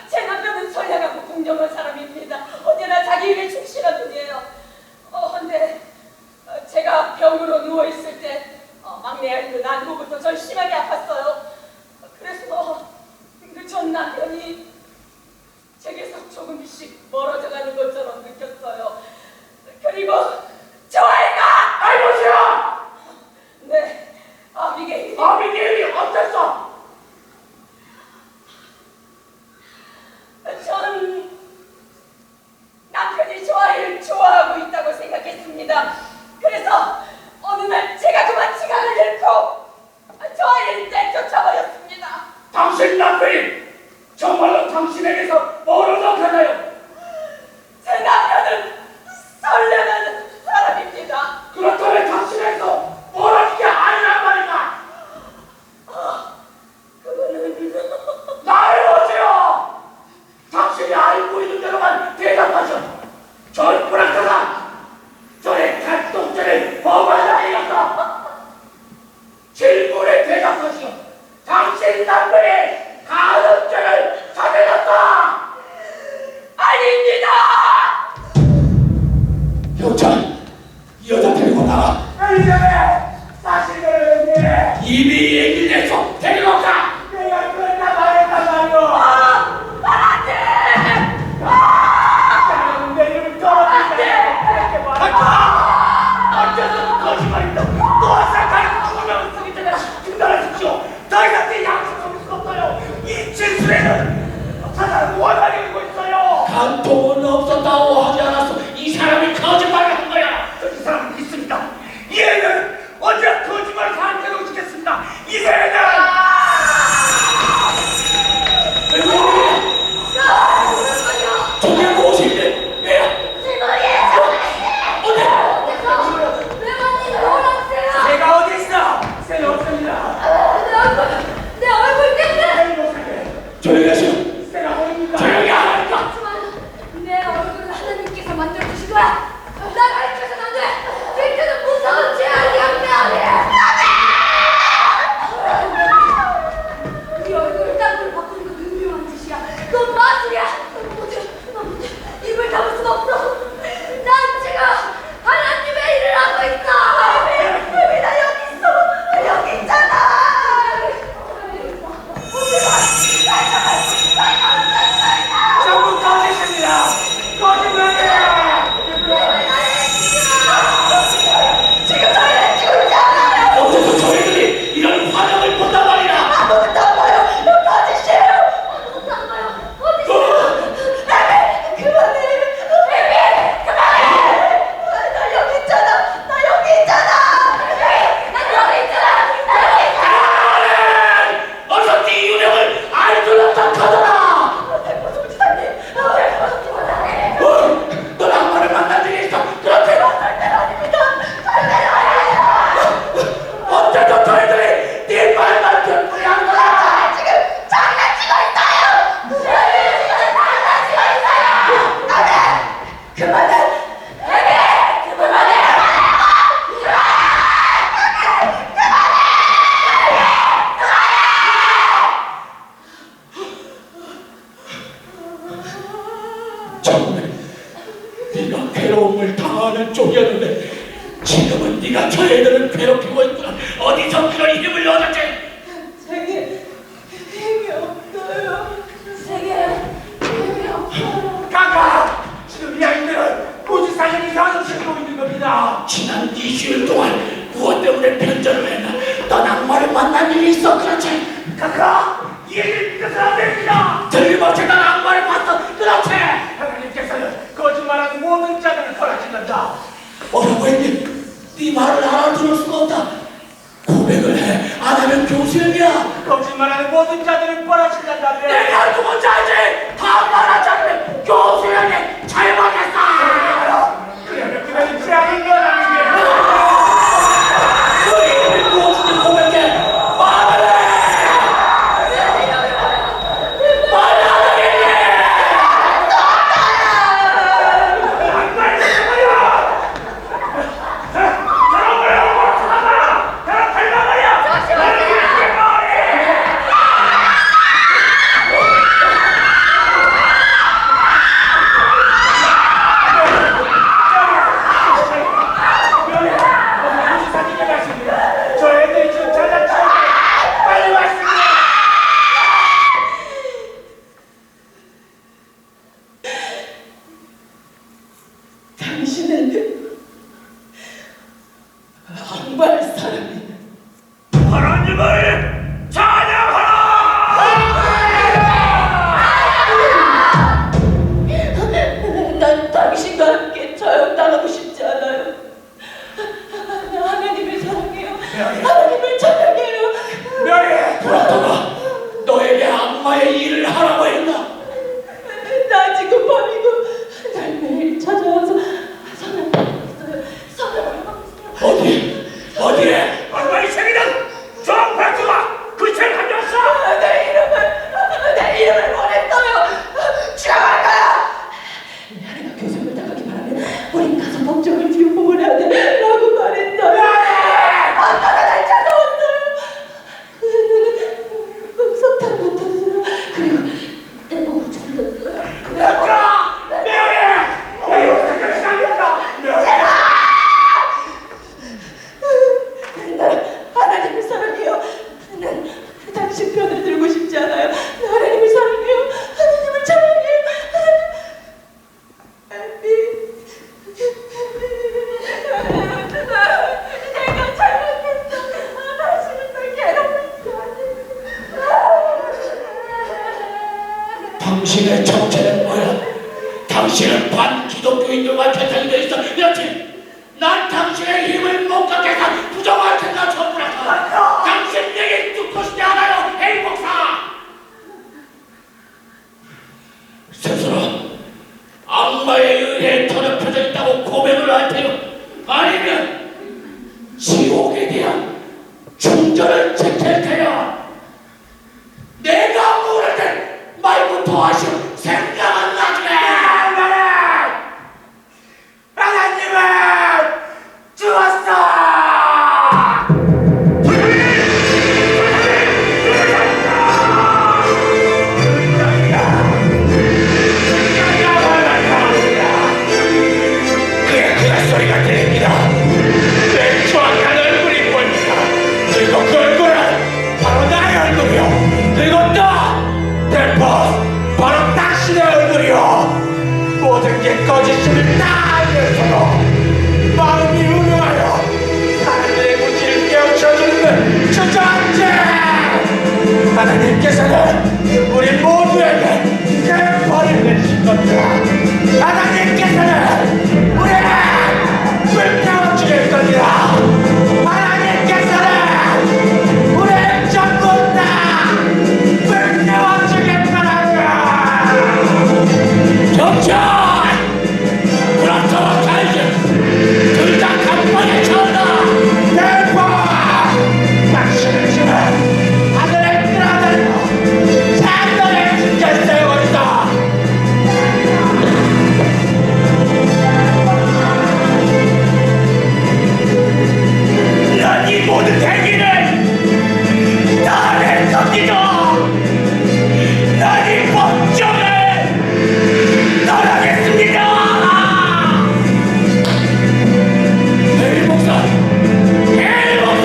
제 남편은 선량하고 공정한 사람입니다. 언제나 자기 일에 충실한 분이에요. 근데 제가 병으로 좋아하고 있다고 생각했습니다. 그래서 어느 날 제가 그만 지각을 잃고 저 아이를 내쫓아버렸습니다. 당신 남편이 정말로 당신에게서 멀어져 가나요? 제 남편은 설레는 사람입니다. 그렇다면 당신에게서 멀어진 게 아니란 말인가? 그분은 말해보세요! 당신이 알고 있는 대로만 대답하죠. 전 불악하다. 저의 갈동전을 범하자니까 질문에 대답하시오. 당신 남편이 가늠죄를 저질렀다. 아닙니다. 경찰, 이 여자 데리고 나가. 이전에 사실을 얘기해. 이미 얘기를 해서 데리고 가. 내가 그랬단 말했단 말이오. 내 이름을 떨어뜨리자. 어쩌면 거짓말이다. 또 사탄을 누구면 쓰기 전에 중단하십시오. 더 이상 내 양심 속일 수 없어요. 이 진술에는 사탄은 원한이 있고 있어요. 간통은 없었다고 하지 않았어. 이 사람이 거짓말을 한 거야. 이 사람은 믿습니다. 이 애는 언제나 거짓말을 사람대로 지켰습니다. 이 애는 저게 무엇인데? 내가 어디 있어? 쌤이 없습니다. 내 얼굴 때문에 쌤이 못하게. 조용히 하시오. 쌤아 보입니까? 조용히 하라니까. 하지만 내 얼굴을 하나님께서 만들어주신 거야. 나 가르쳐서는 안 돼. 들켜는 무서운 죄악이야. 네 얼굴을 딴 걸로 바꾸는 건 은밀한 짓이야. 넌 마술이야. 넌 못해. 입을 담을 순 없어. 난 지금 하나님의 일을 하고 있어. 왜 나 여기 있어? 여기 있잖아. 전부 거짓입니다. 거짓말이에요. 지금 저희는 죽지 않아요. 어째서 저희들이 이런 환영을 본단 말이야. 아무것도 안 봐요. 이거 거짓이에요. 아무것도 안 봐요. 어디 그만해. 나 여기 있잖아. 나 여기 있잖아. 난 여기 있잖아. 어서 네 유명을 알들었다 하더라. 넌 악마를 만난 적이 있어. 그렇게 어째서 저희들이 네 말만 듣고 한 거야. 지금 장난치고 있어요. 장난치고 있어요. 그만해. 처음에 네가 괴로움을 당하는 쪽이었는데 지금은 네가 저 애들을 괴롭히고 있구나. 어디서 그런 이름을 얻었지? 제게 힘이 없어요. 세계 없어요. 카카! 지금 이 아이들은 무지사는 이상한 짓을 하고 있는 겁니다. 지난 2주일 동안 무엇 때문에 편전을 했나? 넌 악마를 만난 일이 있어. 그렇지? 카카! 이 얘기를 믿어서는 안 됩니다. 틀림없이 난 악마를 봤어. 그렇지? 하나님께서는 거짓말하는 모든 자들을 벌하신단다. 뭐라고 했니? 네 말을 알아들을 수가 없다. 고백을 해. 안 하면 교수형이야. 거짓말하는 모든 자들을 벌하신단다. 내가 누군지 알지? 다 말하지 않으면 교수형이 잘못했어. 그러면 그들은 죄악인 건 아니게. 그 이름이 무엇인지 고백해. 말을 해. 당신은 악마의 사람이. 하나님을 찬양하라! 난 당신과 함께 저 내가 잘못했어. 다시는 널 괴롭히지 않을. 당신의 정체는 뭐야? 당신은 반기독교인들과 대상이 되어 있어. 여친, 난 당신의 힘을 못 갖게 해서 부정할 생각 전부 났어. 당신 얘기 듣고 싶지 않아요, 에이 목사. 스스로 악마에 의해 더럽혀져 있다고 고백을 할 테요, 아니면 지옥에 대한 충전을 지킬 테요. 내가 모를 때 말부터 하시오. 생각은 나중에. 하나님은 죽었어. 그 소리가 들립니다. 내 추악한 얼굴이 보입니다. 그리고 그 얼굴은 바로 나의 얼굴이요. 그리고 또 델포스, 바로 당신의 얼굴이요. 모든 게 거짓임을 다 알면서도 마음이 음흉하여 하나님의 무지를 깨우쳐주는 주저앉지. 하나님께서는 우리 모두에게 그 벌을 내주신 겁니다. 하나님께서는 우리를 불태워 주실 겁니다. 하나님께서는 우리를 전부 다 불태워 주실 거라고요. 경찰! 브라타와 칼질! 둘 다 간판에 쳐다! 대파! 당신의 힘은 하늘에 끌어들이고 산단에 죽겠어요, 거기서! 난 이 모든 행위를 다 낼 겁니다! 난 이 법정을 떠나겠습니다! 에이 목사! 에이 목사!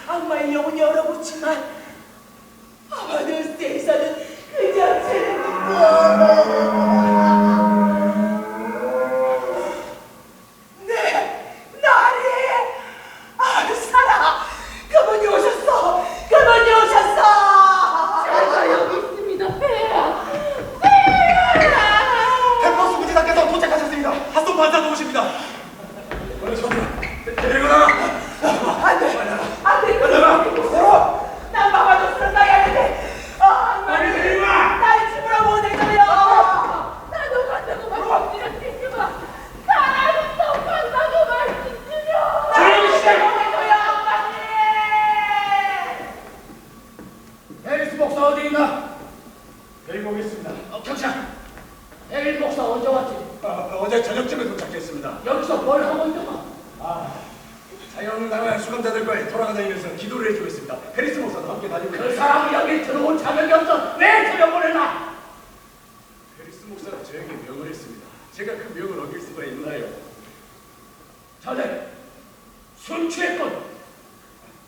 악마의 영혼이 얼어붙지만 아바누스에서 있나? 데리고 오겠습니다. 경찰, 에일 목사 언제 왔지? 어제 저녁쯤에 도착했습니다. 여기서 뭘 하고 있는가? 자영 나라의 수감자들과 돌아다니면서 기도를 해주고 있습니다. 페리스 목사도 함께 다니고 그 있습니다. 사람이 여기 들어온 자격이 없어. 왜 들여보내나? 페리스 목사가 저에게 명을 했습니다. 제가 그 명을 어길 수가 있나요? 자네, 술 취했군.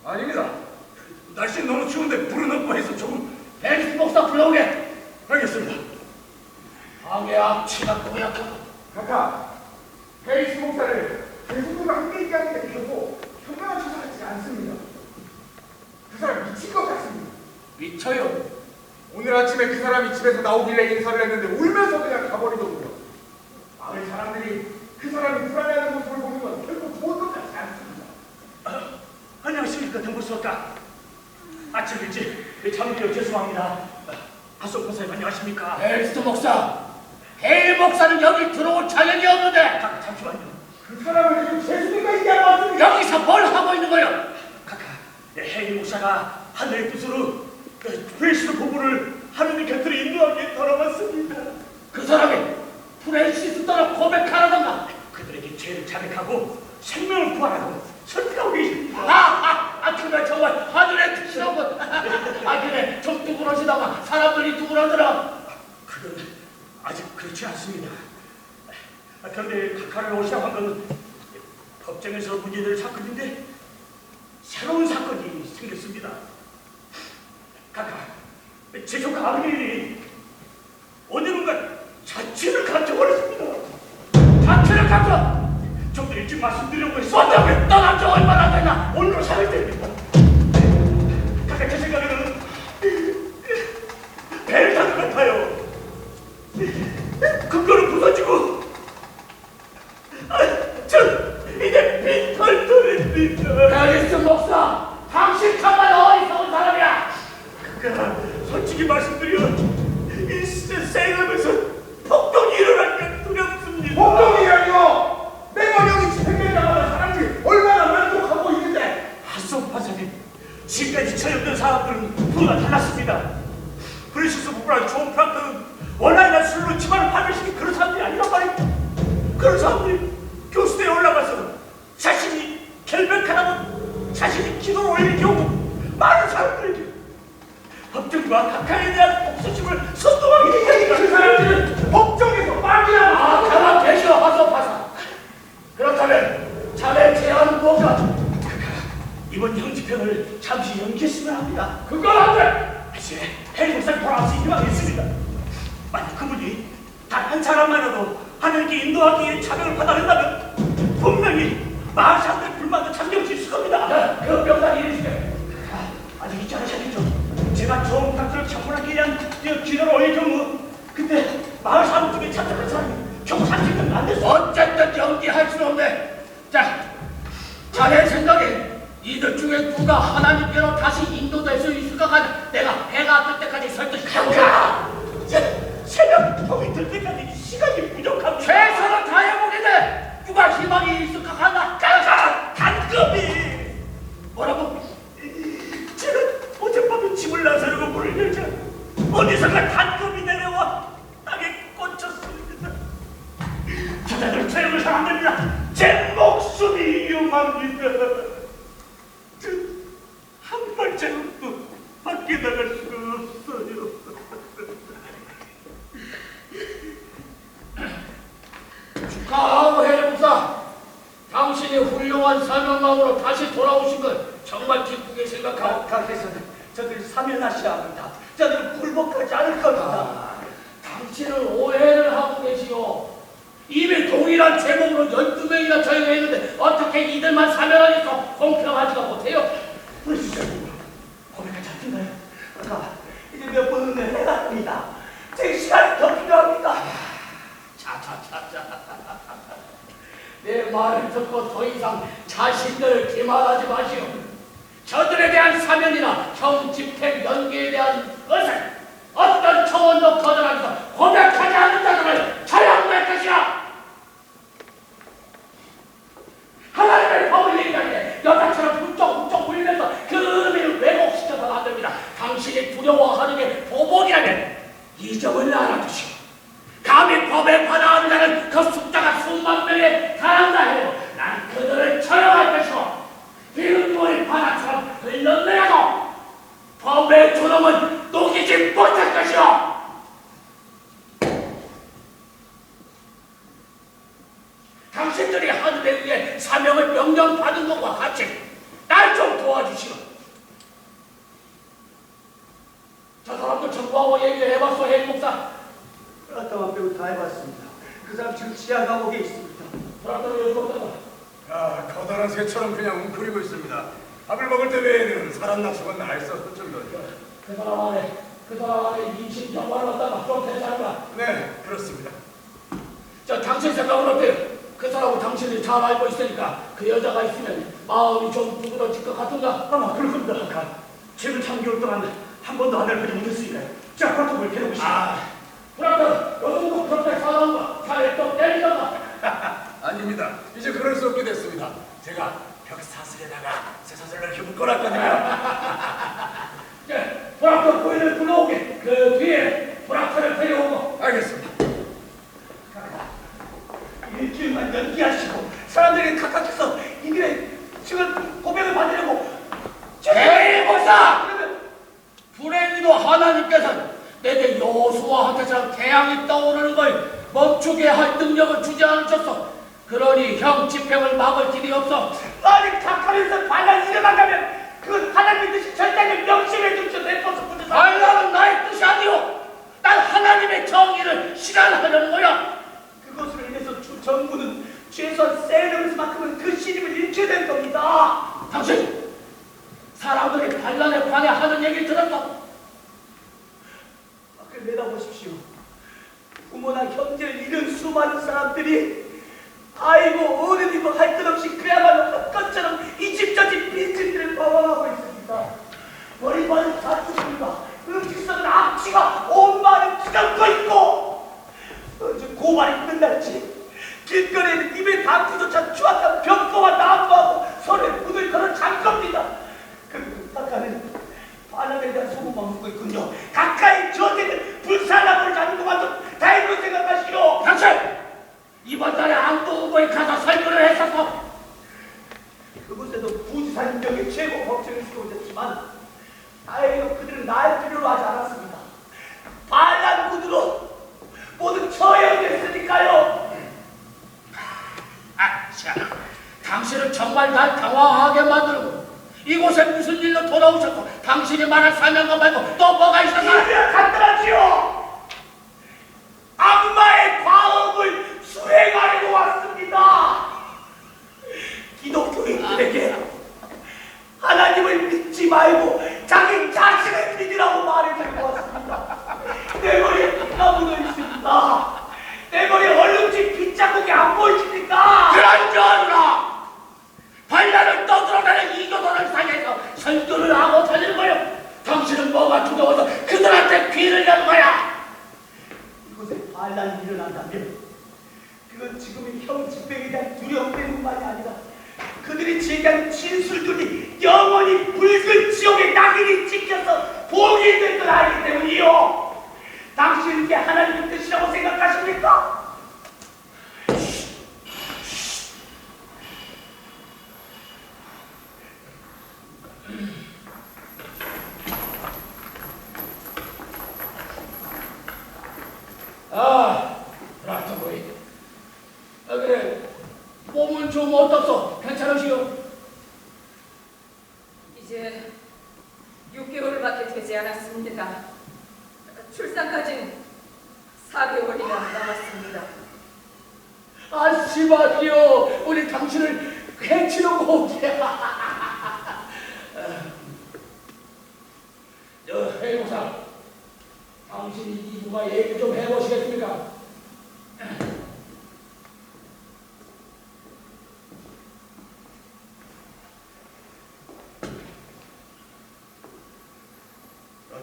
아닙니다. 날씨는 너무 추운데 불은 없고 해서 조금. 페리스 목사 불러오게. 알겠습니다. 방해 악취가 고약하다. 각하, 페리스 목사를 대부분과 함께 얘기하는 게 되고 현명한 처사하지 않습니다. 그 사람 미친 것 같습니다. 미쳐요. 오늘 아침에 그 사람이 집에서 나오길래 인사를 했는데 울면서 그냥 가버리더군요. 마을 사람들이 그 사람이 불안해하는 모습을 보는 건 결국 좋은 것 같지 않습니다. 안녕하십니까 등불수학가. 아침 일찍 잠들어 죄송합니다. 하소 목사님 안녕하십니까? 페리스 목사, 에일 목사는 여기 들어올 자격이 없는데 잠시만요. 그 사람을 지금 죄수니까 얘기하는 것 같습니다. 여기서 뭘 하고 있는 거요? 카카, 헤이 목사가 하늘의 뜻으로 프레시드 부부를 하느님 곁으로 인도하기에 돌아왔습니다. 그 사람이 프랜시스 따라 고백하라던가. 그들에게 죄를 자백하고 생명을 구하라고 설득하고 계십니다. 그날 정말 하늘의 뜻이라고. 그래, 좀 누구러지다가 사람들이 누구러더라. 그건 아직 그렇지 않습니다. 그런데 카카를 오시라고 한 건 법정에서 문제될 사건인데 새로운 사건이 생겼습니다. 카카, 제 조카 아브넬이 어디론가 자취를 가져버렸습니다. 자체를 갖고 좀 더 일찍 말씀드리려고 했습니다. 어차피 떠난 지 얼마나 됐나? 오늘로 3일 됩니다. 카카, 제 생각에는 배를 타는 것 같아요. 근거는 부서지고 전 이제 빈털털입니다. 페리스 목사, 당신 정말 어리석은 사람이야. 그러니까 솔직히 말씀드려 이 세상에서 폭동이 일어날까 두렵습니다. 복덩이라니요! 내가 여기 집행되자마자 사람들이 얼마나 만족하고 있는데 하소 파사님, 지금까지 처형된 사람들은 부류가 달랐습니다. 브리시스 부부랑 존 프랑크는 원한이나 술로 집안을 파멸시킨 그런 사람들이 아니란 말입니다. 그런 사람들이 교수대에 올라가서 자신이 결백하다고 자신이 기도를 올릴 경우 많은 사람들에게 법정과 각하에 대한 복수심을 선동하게 그 얘기합니다. 사람들은 법정에서 빠지라고. 가만 계시오, 하소파사. 그렇다면 자네 제안은 무엇가? 이번 형집행을 잠시 연기했으면 합니다. 그건 안 돼. 이제 해리 목사님 돌아와서 희망이 있습니다. 만약 그분이 단 한 사람만이라도 하늘께 인도하기 위해 차명을 받아낸다면 분명히 마을 사람들의 불만도 잠겨질 수 있을 겁니다. 그 명단 이해주게. 아직 있지 않으셨겠죠? 제가 좋은 부탁들을 청문하기 위한 기도를 올릴 경우 그때 마을 사람 중에 참석한 사람이 겨우 30명 안 됐어. 어쨌든 연기할 수는 없네. 자, 자네 생각에 이들 중에 누가 하나님께로 다시 인도될 수 있을까? 내가 해가 뜰 때까지 설득해보자. 새벽 병이 들 때까지 시간이 부족합니다. 최선을 다해보겠네. 누가 희망이 있을까 하나? 단검이 뭐라고? 제가 어젯밤에 집을 나서려고 문을 열자 어디선가 단검이 내려와 땅에 꽂혔습니다. 저자들 처형을 잘 안됩니다. 제 목숨이 위험합니다. 한 발자국도 밖에 나갈 수가 없어요. 축하하고 해무사. 당신이 훌륭한 사명감으로 다시 돌아오신 걸 정말 기쁘게 생각하고. 가게에서는 저들 사면하지 않는다. 저들 굴복하지 않을 겁니다. 당신은 오해를 하고 계시오. 이미 동일한 제목으로 12명이나 처형했는데 어떻게 이들만 사면하겠어? 공평하지가 못해요. 불시적으로 고백하지 않던가요? 아까 이제 몇 번은 해놨습니다. 제 시간이 더 필요합니다. 자자자자. 내 말을 듣고 더 이상 자신들을 기만하지 마시오. 저들에 대한 사면이나 형집행 연기에 대한 것을 어떤 청원도 거절하면서 고백하지 않는 자들을 처형할 것이야. 하나님의 법을 얘기하기에 여자처럼 훌쩍훌쩍 울면서 그 의미를 왜곡시켜서는 안 됩니다. 당신이 두려워하는 게 법 사명을 명령받은 것과 같이 날 좀 도와주시오. 저 사람도 정보하고 얘기를 해봤어, 해인 목사. 그렇다만 빼고 다 해봤습니다. 그 사람 지금 지하 감옥에 있습니다. 브라더는 요즘 어떤가? 아, 커다란 새처럼 그냥 웅크리고 있습니다. 밥을 먹을 때 외에는 살았나 죽었나 알 수 없을 정도죠. 그 사람 안에 임신 경과를 얻다가 좀 괜찮은가? 네, 그렇습니다. 저 당신 생각은 어때요? 그 사람은 당신이 잘 알고 있으니까 그 여자가 있으면 마음이 좀 부드러질 것 같은가? 아마 그럴 겁니다, 각하. 최근 3개월 동안 한 번도 아내를 보지 못했으니까요. 자, 카톡을 데려오고 싶습니다. 브라더, 요즘도 그렇게 사람과 살했던 때리다가 아닙니다. 이제 그럴 수 없게 됐습니다. 제가 벽 사슬에다가 쇠사슬을 휘을 거랐거든요. 네, 브라더 부인을 불러오게. 그 뒤에 브라더를 데려오고. 알겠습니다. 일주일만 연기하시고 사람들이 각각해서 이들의 지금 고백을 받으려고 에이 목사! 불행히도 하나님께서는 내게 여호수아한테처럼 태양이 떠오르는 걸 멈추게 할 능력을 주지 않으셨어. 그러니 형 집행을 막을 길이 없어. 만약 각하면서 반란이 일어나가면 그건 하나님 뜻이 절대를 명심해 주셔 내 것을 보는 반란은 나의 뜻이 아니오. 난 하나님의 정의를 실현하려는 거야. 그것으로 인해서 주 정부는 최소한 세르스만큼은 그 신임을 잃게 될 겁니다. 당신 사람들이 반란에 관해 하는 얘기를 들었어. 밖을 내다보십시오. 부모나 형제를 잃은 수많은 사람들이 아이고 어른이고 할 것 없이 그야말로 헛것처럼 이 집 저 집 빈집들을 방황하고 있습니다. 머리만은 다투입니다. 음식성은 악취가 온 마을을 뒤덮고 있고 언제 고발이 끝날지 길거리에는 입에 담기조차 추악한 벽보가 난무하고 손에 문을 걸어 잠겁니다. 그리고 각하는 반란에 대한 소문만 묻고 있군요. 각하의 저택은 불살라고를 잡는 것만도 다행으로 생각하시오. 당신 이번 달에 안도 후보에 가서 설교를 했었어. 그곳에도 부지사님 명의 최고 법정을 세워졌지만 다행히도 그들은 날 필요로 하지 않았습니다. 반란 군으로 모두 처형됐으니까요. 자, 당신은 정말 날 당황하게 만들고 이곳에 무슨 일로 돌아오셨고 당신이 말할 사명감 말고 또 뭐가 있었나? 이리야 간단하지요. 악마의 과업을 수행하려고 왔습니다. 기독교인들에게 하나님을 믿지 말고 자기 자신을 믿으라고 말해주려고 왔습니다. 내 머리에 피가 묻어 있습니다. 내 머리에 얼룩진 빗자국이 안 보이십니까? 그런 줄 알아! 반란을 떠들어내는 이교도를 상해서 설교를 하고 다니는 거요. 당신은 뭐가 두려워서 그들한테 귀를 여는 거야. 이곳에 반란이 일어난다면 그건 지금의 형 집행에 대한 두려움 때문만이 아니라 그들이 제기한 진술들이 영원히 붉은 지옥의 낙인이 찍혀서 복이 될 걸 알기 때문이요. 당신은 이게 하나님의 뜻이라고 생각하십니까? 브라더보이. 그래, 몸은 좀 어떻소? 괜찮으시오? 이제 6개월밖에 되지 않았습니다. 출산까지는 4개월이나 남았습니다. 씨발이요. 우리 당신을 해치려고 오게. 해무사, 당신이 이분과 얘기 좀 해보시겠습니까?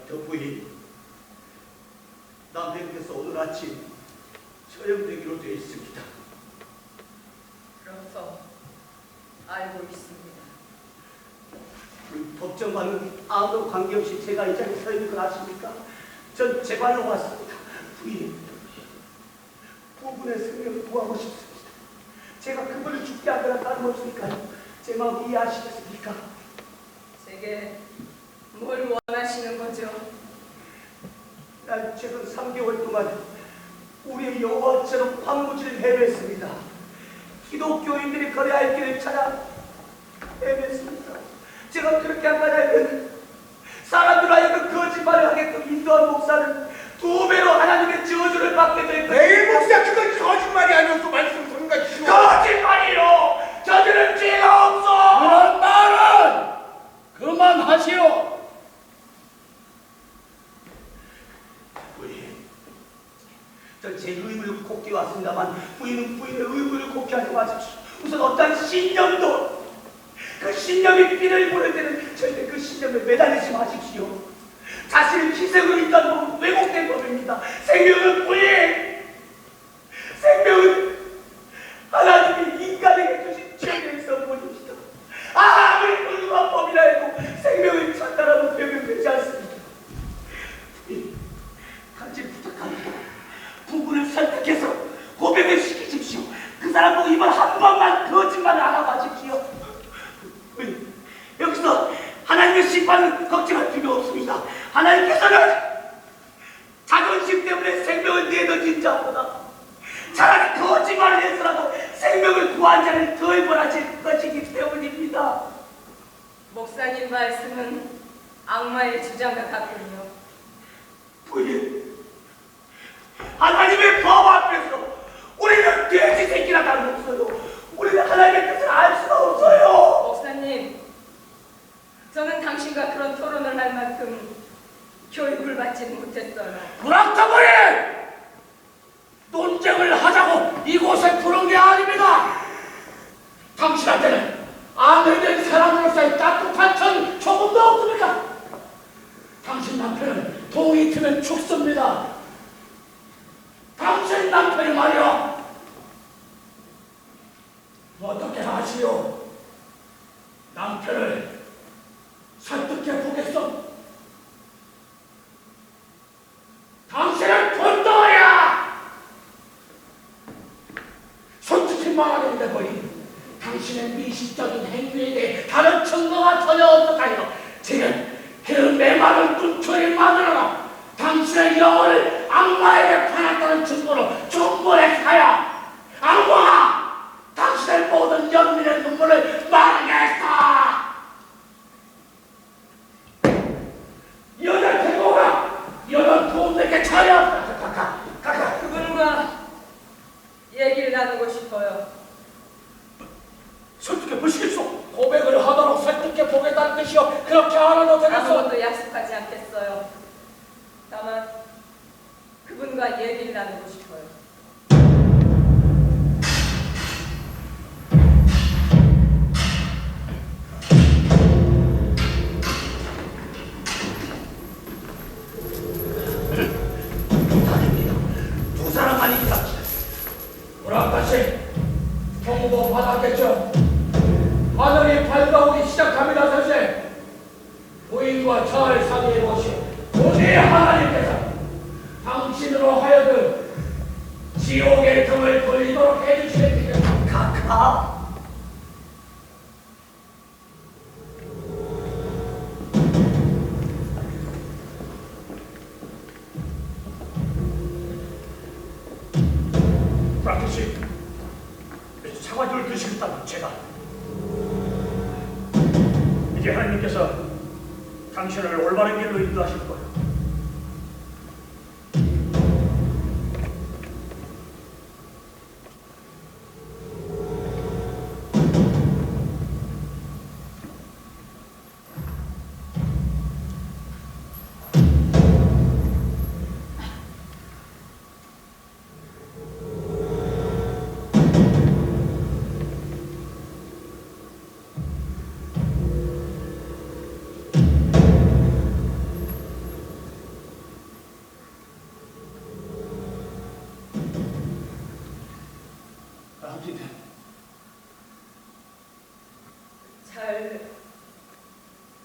저 부인, 남편께서 오늘 아침 처형되기로 되어 있습니다. 그래서 알고 있습니다. 그 법정과는 아무 관계없이 제가 이 자리에 서 있는 걸 아십니까? 전 제 발로 왔습니다. 부인, 부분의 생명을 구하고 싶습니다. 제가 그분을 죽게 하거나 다름없으니까요. 제 마음 이해하시겠습니까? 제게 뭘 원하시는 거죠? 난 최근 3개월 동안 우리의 여호와처럼 황무지를 해외했습니다. 기독교인들이 걸어야 할 길을 찾아 헤맸습니다. 제가 그렇게 한 거냐면 사람들 하여금 거짓말을 하게끔 인도한 목사는 2배로 하나님의 저주를 받게 될 거예요. 에이 목사 그건 거짓말이 아니어서 말씀 듣는 것이오. 거짓말이요. 저주는 죄가 없어. 그런 말은 그만하시오. 전 제 의무를 곱게 왔습니다만 부인은 부인의 의무를 곱게 하지 마십시오. 우선 어떤 신념도 그 신념이 피를 보낼 때는 절대 그 신념에 매달리지 마십시오. 자신을 희생으로 인도하는 법은 왜곡된 법입니다. 생명은 부인! 생명은 하나님이 인간에게 주신 최대의 선물입니다. 아무리 훌륭한 법이라 해도 생명을 찬다라고 변명되지 않습니다. 부인, 간절히 부탁합니다. 부부를 설득해서 고백을 시키십시오. 그 사람 보고 이번 한 번만 거짓말을 안 하고 하십시오. 여기서 하나님의 심판을 걱정할 필요 없습니다. 하나님께서는 자존심 때문에 생명을 내던진 자보다 차라리 거짓말을 해서라도 생명을 구한 자를 덜 벌하실 것이기 때문입니다. 목사님 말씀은 악마의 주장과 같군요. 부인, 하나님의 법 앞에서 우리는 돼지 새끼나 다름없어요. 우리는 하나님의 뜻을 알 수가 없어요. 목사님, 저는 당신과 그런 토론을 할 만큼 교육을 받지는 못했어요. 불악타버리 논쟁을 하자고 이곳에 부른 게 아닙니다. 당신한테는 아내된 사람으로서의 따뜻한 천 조금도 없습니까? 당신 남편은 동이 트면 죽습니다. 당신 남편이 말이야. 어떻게 하시오? 남편을 설득해 보겠소? 당신은 돈덩어리야! 솔직히 말하겠는데 보니 당신의 미식적인 행위에 대해 다른 증거가 전혀 없었다요. 지금 그 메마른 눈초리만으로도 당신의 영혼을 악마에게 팔았다는 증거로 충분히 사야 악마가 당신의 모든 연민의 눈물을 막겠어. 여자 태고가 여자 도움되게 차려. 가가. 그분과 얘기를 나누고 싶어요. 설득해 보시겠소? 고백을 하도록 설득해 보겠다는 뜻이요. 그렇게 하라도 되겠소? 아무것도 약속하지 않겠어요. 다만 그분과 얘기를 나누고 싶어요. 두 사람만이 있다. 우라카시 통보 받았겠죠? 하늘이 밝아오기 시작합니다. 선생 부인과 잘 상의해 보시오. 오직 하나님께서 당신으로 하여금 지옥의 등을 돌리도록 해주시겠습니다. 카카. 프랑크씨, 사과주를 드시겠다면 제가 이제 하나님께서 당신을 올바른 길로 인도하실 거예요.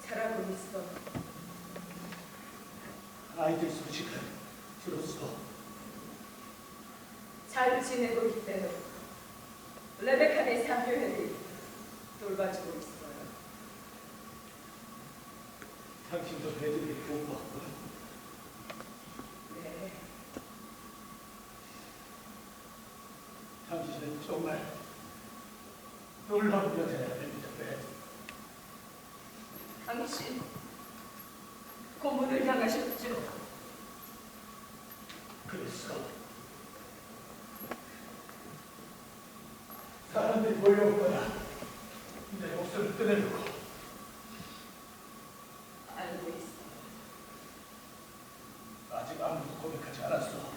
잘하고 있어. 아이들 소식을 들었어. 잘 지내고 있대요. 레베카네 사무엘이 돌봐주고 있어요. 당신도 애들이 공부하고. 네. 당신은 정말 놀라운 여자야, 엘리자베스. 당신 고문을 당하셨죠. 그랬어. 사람들이 몰려오거나 내 목소리를 떼내려고. 알고 있어. 아직 아무도 고백하지 않았어.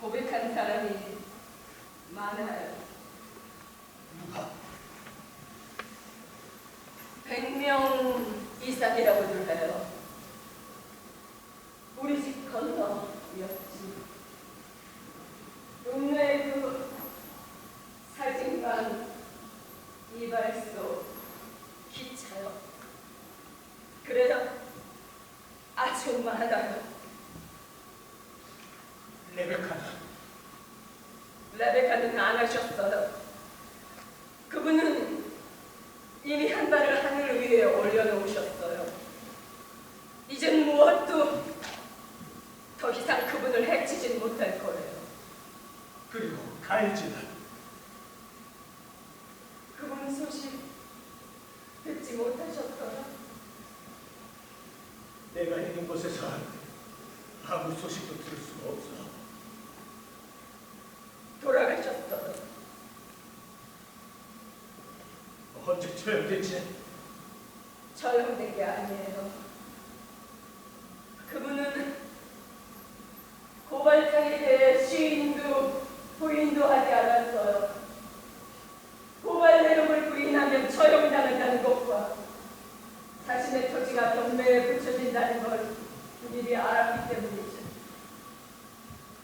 고백한 사람이 많아요. 누가? 100명 이상이라고들 해요. 우리 집 건너였지. 동네 그 사진관, 이발소, 기차요. 그래서 아주 많아요. 레베카는 안 하셨어요. 그분은 이미 한 발을 하늘 위에 올려놓으셨어요. 이젠 무엇도 더 이상 그분을 해치진 못할 거예요. 그리고 가일지는 그분 소식 듣지 못하셨어요? 내가 있는 곳에서 아무 소식도 들을 수가 없어. 돌아가셨어요. 언제 처형됐지? 처형된 게 아니에요. 그분은 고발장에 대해 시인도 부인도 하지 않았어요. 고발 내용을 부인하면 처형당한다는 것과 자신의 토지가 경매에 붙여진다는 걸 미리 알았기 때문이죠.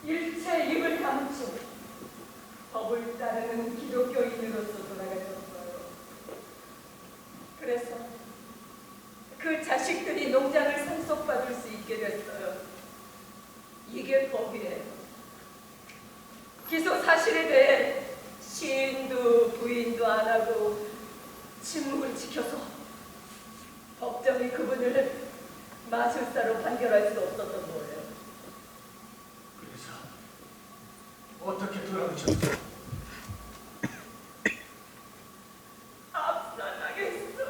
일체 입을 감추고 법을 따르는 기독교인으로서 돌아가셨어요. 그래서 그 자식들이 농장을 상속받을 수 있게 됐어요. 이게 법이에요. 기소 사실에 대해 시인도 부인도 안 하고 침묵을 지켜서 법정이 그분을 마술사로 판결할 수 없었던 거예요. 그래서 어떻게 돌아오셨어? 압살당했어요,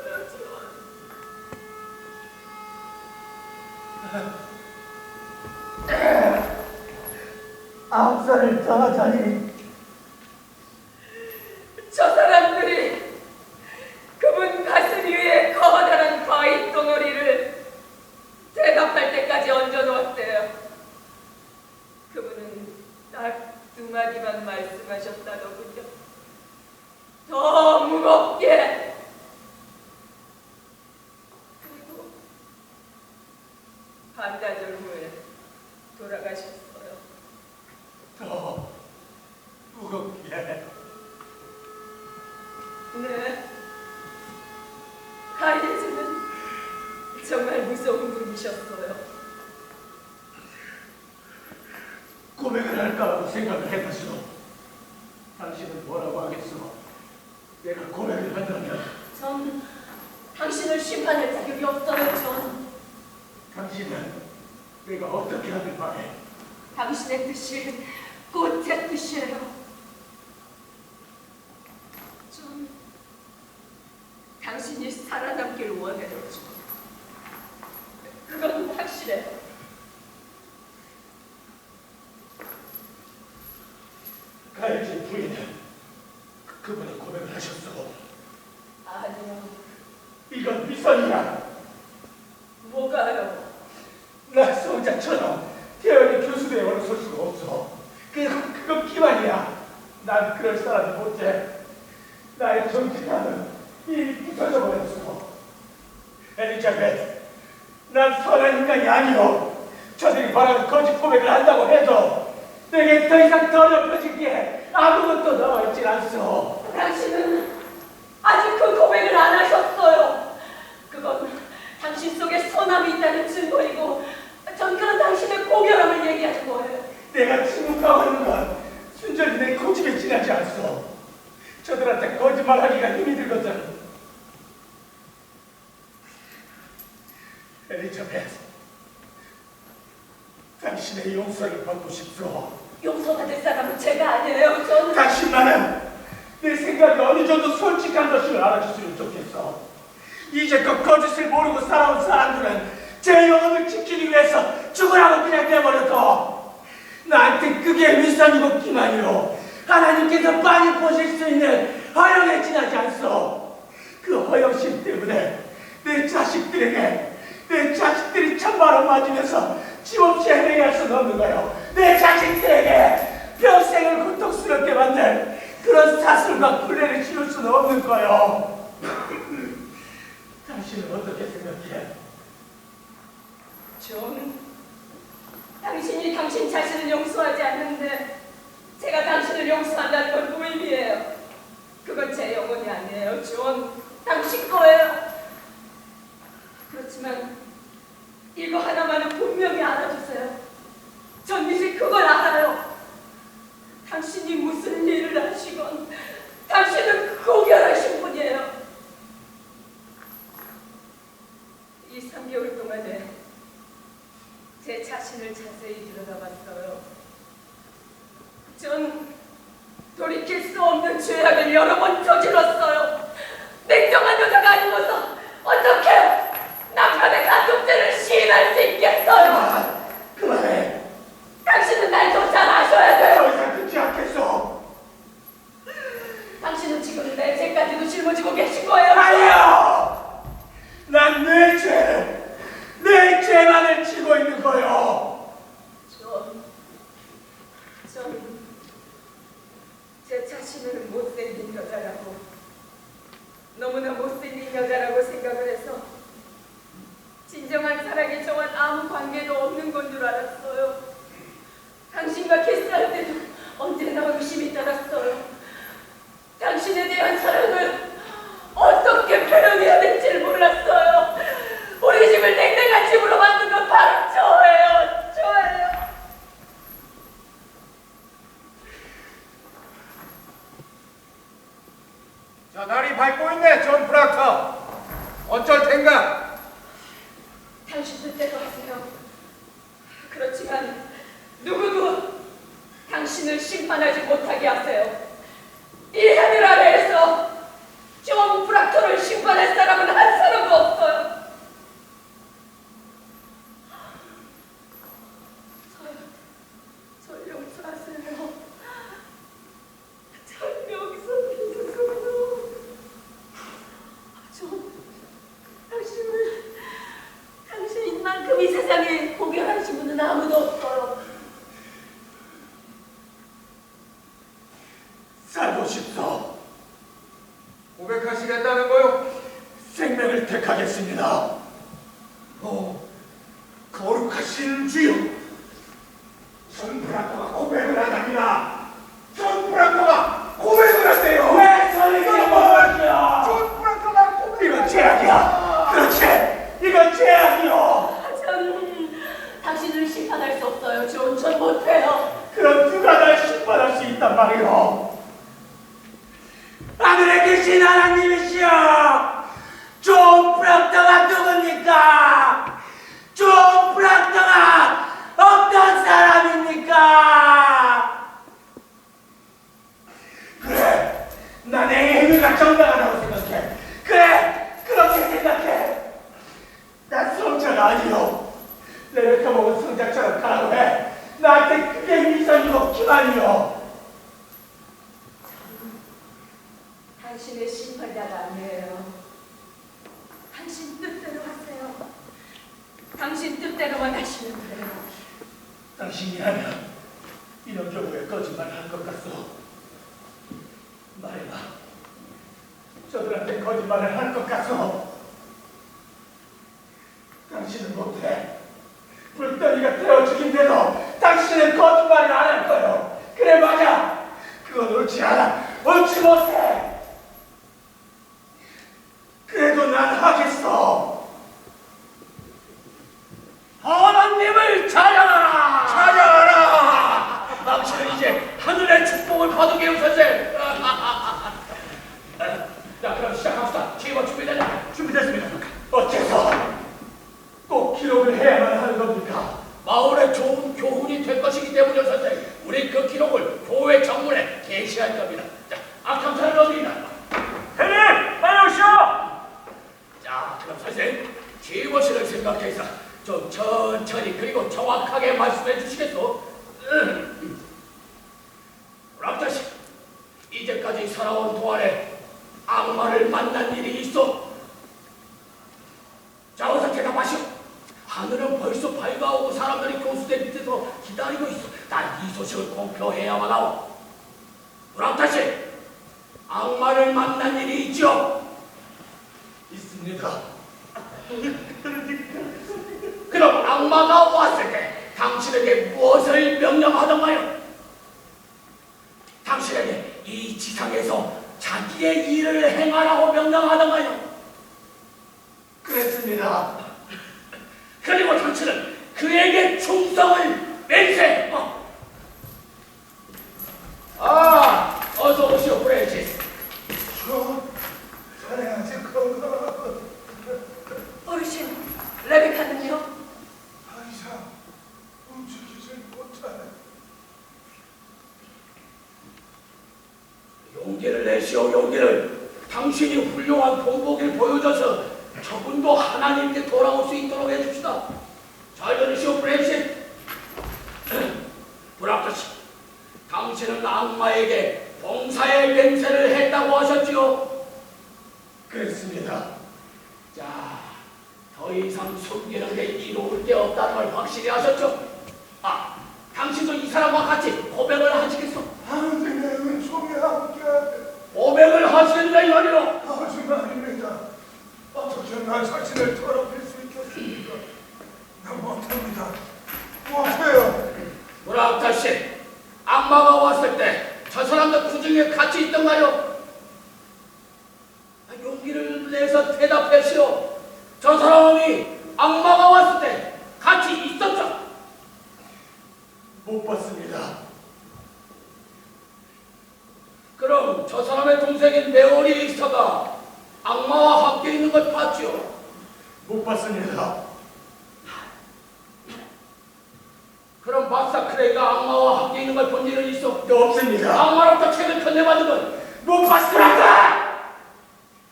암살을 당하다니. 저 사람들이 그분 가슴 위에 커다란 과일 덩어리를 대답할 때까지 얹어놓았대요. 그분은 딱 2마디만 말씀하셨다더군요. 더 무겁게. 그리고 반나절 후에 돌아가셨어요. 더 무겁게. 네. 가이드는 정말 무서운 분이셨어요. 고백을 할까 하고 생각을 해봤어. 당신은 뭐라고 하겠어? 내가 고백을 한다면 전 당신을 심판할 자격이 없어요, 전. 당신은 내가 어떻게 하길 바래? 당신의 뜻이 곧 제 뜻이에요. 전 당신이 살아남길 원해요. 그건 확실해요. 가일지 부인은 그분이 고백을 하셨어. 아니요. 이건 미선이야. 뭐가요? 나 성자처럼 태연이 교수대에 올라설 수가 없어. 그건 기만이야. 난 그럴 사람이 못돼. 나의 정직함은 이미 부서져 버렸어. 엘리자베스, 난 선한 인간이 아니오. 저들이 바라는 거짓 고백을 한다고 해도 내게 더 이상 더럽혀진 게 아무것도 남아있질 않소. 당신은 아직 그 고백을 안 하셨어요. 그건 당신 속에 선함이 있다는 증거이고 전 그런 당신의 고결함을 얘기하는 거예요. 내가 침묵하고 있는 건 순전히 내 고집에 지나지 않소. 저들한테 거짓말하기가 힘이 들거든. 엘리자베스, 당신의 용서를 받고 싶소. 용서받을 사람은 제가 아니에요. 저는 당신만은 내 생각이 어느 정도 솔직한 것을 알아줬으면 좋겠어. 이제껏 거짓을 모르고 살아온 사람들은 제 영혼을 지키기 위해서 죽으라고 그냥 내버려둬. 나한테 그게 윗선이고 기만이요. 하나님께서 많이 보실 수 있는 허영에 지나지 않소. 그 허영심 때문에 내 자식들이 천바로 맞으면서 집없이 헤매게 할 수는 없는 거요. 내 자식들에게 평생을 고통스럽게 만든 그런 사슬과 굴레를 씌울 수는 없는 거요. 당신은 어떻게 생각해? 존, 당신이 당신 자신을 용서하지 않는데 제가 당신을 용서한다는 건 무의미해요. 그건 제 영혼이 아니에요. 존, 당신 거예요. 그렇지만 이거 하나만은 분명히 알아주세요. 전 이제 그걸 알아요. 당신이 무슨 일을 하시건 당신은 고결하신 분이에요. 이 3개월 동안에 제 자신을 자세히 들여다봤어요. 전 돌이킬 수 없는 죄악을 여러 번 저질렀어요. 냉정한 여자가 아니고서 어떻게 남편의 가족들을 시인할 수 있겠어요? 그만해. 당신은 날 더 잘 아셔야 돼요. 더 이상 듣지 않겠어. 당신은 지금 내 죄까지도 짊어지고 계신 거예요. 아니요. 난 내 죄만을 지고 있는 거요. 전 제 자신을 못생긴 여자라고, 너무나 못생긴 여자라고 생각을 해서 진정한 사랑에 저와 아무 관계도 없는 건 줄 알았어요. 당신과 키스할 때도 언제나 의심이 따랐어요. 당신에 대한 사랑을 어떻게 표현해야 될지를 몰랐어요. 우리 집을 냉랭한 집으로 만든 건 바로 저예요. 자, 날이 밝고 있네, 존 프락터. 어쩔 텐가? 당신 뜻대로 하세요. 그렇지만 누구도 당신을 심판하지 못하게 하세요. 이 하늘 아래에서 존 프락터를 심판할 사람은 한 사람도 없어요. 절 용서하세요. 절 용서해주세요. 당신만큼 이 세상에 고결하신 분은 아무도 없어요. 살고 싶소. 고백하시겠다는 거요? 생명을 택하겠습니다. 거룩하신 주여. 존 브라커가 고백을 하답니다. 존 브라커가 고백을 하세요. 왜 저에게 뭐하냐? 존 프락터가 고백. 이건 죄악이야. 그렇지. 이건 죄악이요. 당신을 심판할 수 없어요. 전 못해요. 그럼 누가 날 심판할 수 있단 말이오. 하늘에 계신 하나님이시여. 존 프락터가 누굽니까? 존 프락터가 어떤 사람입니까? 그래, 난 내 행위가 정당하다고 생각해. 그래, 그렇게 생각해. 난 성자가 아니요. 레베카 먹은 성자처럼 가라고 해. 나한테 그게 위선이고 기만이요. 당신의 심판자가 아니에요. 당신 뜻대로 하세요. 당신 뜻대로만 하시면 돼요. 당신이라면 이런 경우에 거짓말을 할 것 같소. 말해봐. 저들한테 거짓말을 할 것 같소. 당신은 못해. 불덩이가 태워 죽인데도 당신은 거짓말을 안 할 거요. 그래, 맞아. 그건 옳지 않아. 옳지 못해. 그래도 난 하겠어. 하나님을 찬양하라. 찬양하라. 당신은 이제 하늘의 축복을 거두게 오셨세. 자, 그럼 시작합시다. 기본 준비됐나? 준비됐습니다. 어째서 꼭 기록을 해야만 하는 겁니까? 마을에 좋은 교훈이 될 것이기 때문이었는데 우리 그 기록을 교회 정문에 게시할 겁니다. 자, 악한 사람 보시겠소? 락자씨, 이제까지 살아온 동안에 악마를 만난 일이 있어? 자, 어서 대답하시오. 하늘은 벌써 밝아오고 사람들이 교수대 밑에서 기다리고 있어. 난 이 소식을 공표해야만 하오. 락자씨, 악마를 만난 일이 있죠? 있습니다. 그럼 악마가 왔을 때 당신에게 무엇을 명령하던가요? 당신에게 이 지상에서 자기의 일을 행하라고 명령하던가요? 그랬습니다. 그리고 당신은 그에게 충성을 맹세했고. 어서 오시오, 프랜시스. 자네아직 건강. 어르신, 레베카는요? 아이사, 움직이질 못하네. 용기를 내시오, 용기를. 당신이 훌륭한 본보기를 보여줘서 저분도 하나님께 돌아올 수 있도록 해줍시다. 잘 들으시오, 프랜시스. 브라크씨, 당신은 악마에게 봉사의 맹세를 했다고 하셨지요? 그랬습니다. 자, 더 이상 숨기는 게 이로울 게 없다는 걸 확실히 하셨죠? 당신도 이 사람과 같이 고백을 하시겠소? 아는데 내 은총이 함께하네. 고백을 하시겠다 이 말이요? 거짓말입니다. 어떻게 난 자신을 더럽힐 수 있겠습니까? 난 못합니다. 못해요. 브라크씨, 악마가 왔을 때 저 사람도 그 중에 같이 있던가요? 용기를 내서 대답하시오. 저 사람이 악마가 왔을 때 같이 있었죠? 못 봤습니다. 그럼 저 사람의 동생인 메오리스터가 악마와 함께 있는 걸 봤죠? 못 봤습니다. 그럼 박사 크레이가 악마와 함께 있는 걸 본 일은 있어? 없습니다. 악마로부터 책을 건네받은 건 못 봤습니다.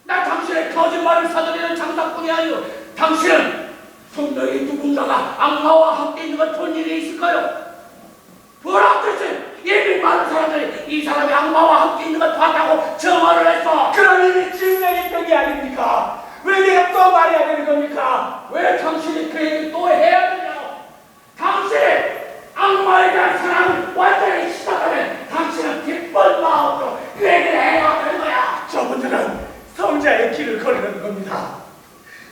나 당신의 거짓말을 사들이는 장사꾼이 아니오. 당신은 분명히 누군가가 악마와 함께 있는 걸 본 일이 있을까요? 뭐라 뜻이? 이미 많은 사람들이 이 사람이 악마와 함께 있는 걸 봤다고 증언을 했어. 그런 일이 증명이 된 게 아닙니까? 왜 내가 또 말해야 되는 겁니까? 왜 당신이 그 얘기를 또 해야 되냐고? 당신이 악마에 대한 사랑을 완전히 시작하면 당신은 기쁜 마음으로 그 얘기를 해야 되는 거야. 저분들은 성자의 길을 걸으는 겁니다.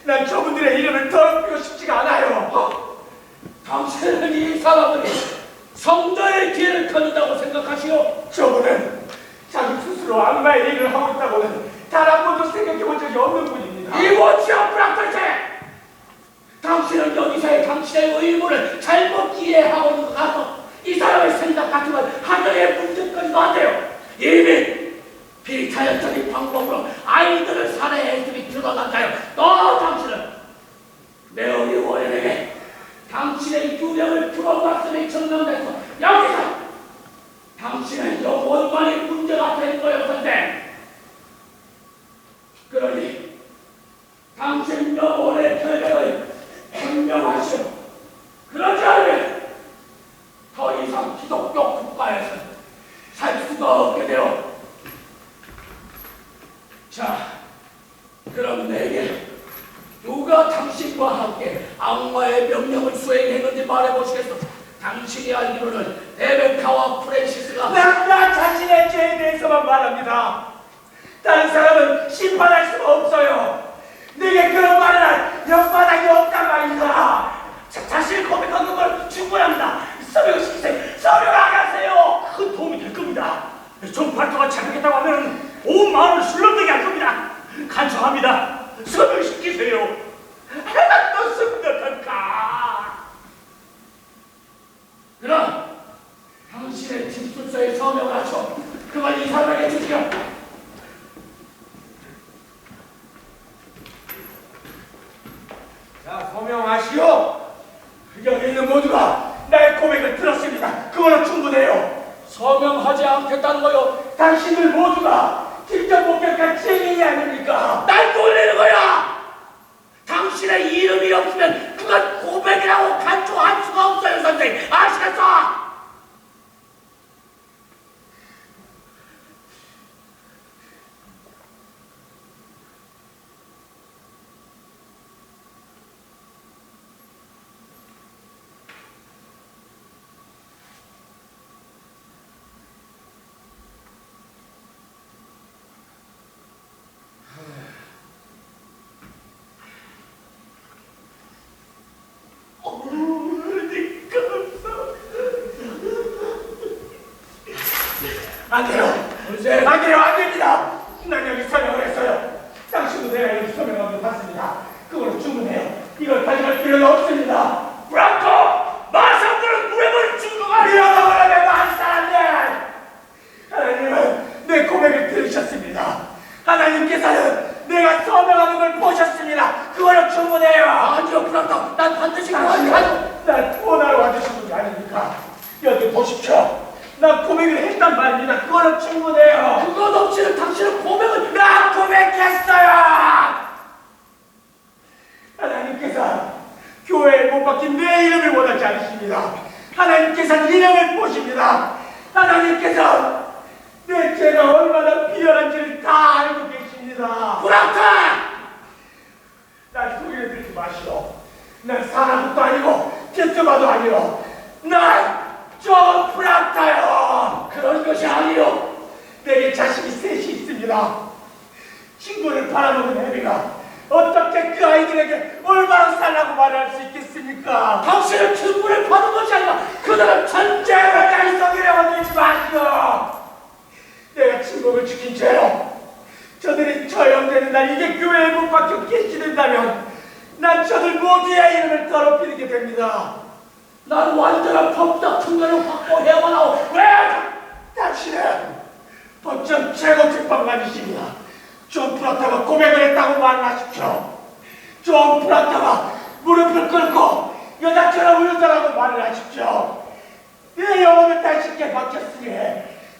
난 저분들의 이름을 더럽히고 싶지가 않아요. 당신은 이 사람들이 성자의 길을 걷는다고 생각하시오? 저분은 자기 스스로 악마의 일을 하고 있다고는 단 한 번도 생각해 본 적이 없는 분입니다. 이모치아 브라클체! 당신은 여기서의 당신의 의무를 잘못 이해하고 있는 것 같아. 이 사람의 생각 같은 건 하늘의 문제까지도 안 돼요. 이미 비자연적인 방법으로 아이들을 살해했음이 드러난다요. 또 당신은 메어리 워렌에게 당신의 유령을 풀어놨음이 증명돼서 여기서 당신의 영혼만이 문제가 된 거였는데, 그러니 당신 영혼의 결백을 분명하시오. 그러지 않으면 더 이상 기독교 국가에서 살 수가 없게 되어. 자, 그럼 내게 누가 당신과 함께 악마의 명령을 수행했는지 말해보시겠소? 당신이 알기로는 레베카와 프랜시스가 나 자신의 죄에 대해서만 말합니다. 다른 사람은 심판할 수가 없어요. 내게 그런 말을 할 옆바닥이 없단 말입니다. 자신을 고백하는 건 충분합니다. 서명시키세요. 서명하세요. 큰 도움이 될 겁니다. 정팔도가 잡혔다고 하면 온 마을을 술렁대게 할 겁니다. 간청합니다. 서명시키세요. 어떻습니까? 그럼 당신의 집술서에 서명을 하죠. 그걸 이 사람에게 주시오. 자, 서명하시오. 여기 있는 모두가 나의 고백을 들었습니다. 그걸로 충분해요. 서명하지 않겠다는 거요. 당신들 모두가 직접 목격한 증인이 아닙니까? 날 놀리는 거야. 당신의 이름이 없으면 그걸 그건 고백이라고 간주할 수가 없어요, 선생님. 아시겠어? 안 돼요. 안 돼요. 안 됩니다. 난 여기 서명을 했어요. 당신도 내가 여기 서명한 거 봤습니다. 그걸로 충분해요. 이걸 가져갈 필요는 없습니다. 브라코! 마상들은 무례물 증거가 미안하다고 많은 사람들! 하나님은 내 고백을 들으셨습니다. 하나님께서는 내가 서명하는 걸 보셨습니다. 그걸로 충분해요. 아니요, 브라코. 난 반드시 당신은 날 구원하러 와주신 분이 아닙니까? 여기 보십시오. 나 고백을 했단 말입니다. 그걸로 충분해요. 그것 없이는 당신은 고백을 나 고백했어요. 하나님께서 교회에 못 박힌 내 이름을 원하지 않으십니다. 하나님께서는 이름을 보십니다. 하나님께서 내 죄가 얼마나 비열한지를 다 알고 계십니다. 브라코! 날 소리를 들지 마시오. 난 사람도 아니고 제트마도 아니오. 난 존 프락타요. 그런 것이 아니요. 내게 자식이 셋이 있습니다. 친구를 팔아먹은 애비가 어떻게 그 아이들에게 올바로 살라고 말할 수 있겠습니까? 당신은 친구를 받은 것이 아니라 그들은 제발 날 속이려고 들지 마시오. 내가 친구를 지킨 죄로 저들이 처형되는 날 이게 교회에 못 박혀 계시된다면 난 저들 모두의 이름을 더럽히게 됩니다. 난 완전한 법적 특권을 확보해야만 하오. 왜? 당신은 법정 최고 특판관이십니다. 존 프락타가 고백을 했다고 말하십시오. 존 프락타가 무릎을 꿇고 여자처럼 울더라고 말을 하십시오. 내 영혼을 당신께 바쳤으니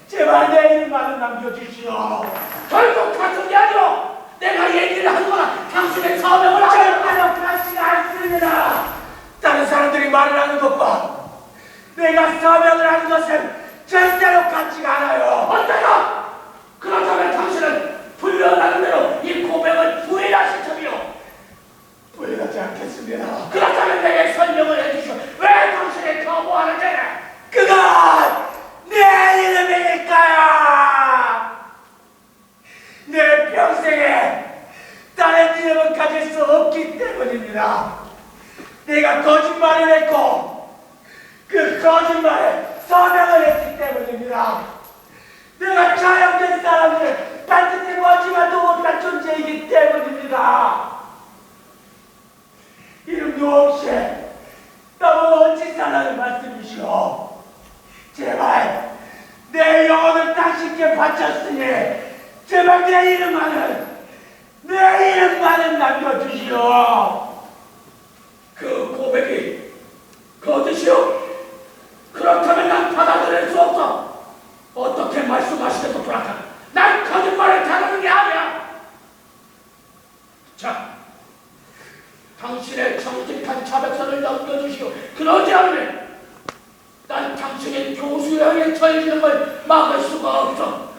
제발 내 이름만은 남겨주시오. 결국 같은 게 아니오. 내가 얘기를 하거나 당신의 서명을 하거나 절대로 그렇지 않습니다. 다른 사람들이 말을 하는 것과 내가 서명을 하는 것은 절대로 같지가 않아요. 어때요? 그렇다면 당신은 불려나는 대로 이 고백을 부인하실 터이요. 부인하지 않겠습니다. 그렇다면 내게 설명을 해주시오. 왜 당신이 거부하는지. 그건 내 이름이니까요. 내 평생에 다른 이름은 가질 수 없기 때문입니다. 내가 거짓말을 했고 그 거짓말에 서명을 했기 때문입니다. 내가 처형된 사람을 반드시 멋지만도 못한 존재이기 때문입니다. 이름도 없이 너무 언제 살라는 말씀이시오. 제발 내 영혼을 당신께 바쳤으니 제발 내 이름만은 남겨주시오. 그 고백이 거짓이요? 그렇다면 난 받아들일 수 없어. 어떻게 말씀하시겠어, 브라카? 난 거짓말을 다루는 게 아니야. 자, 당신의 정직한 자백서를 넘겨주시오. 그러지 않으면 난 당신의 교수형에 처해지는 걸 막을 수가 없어.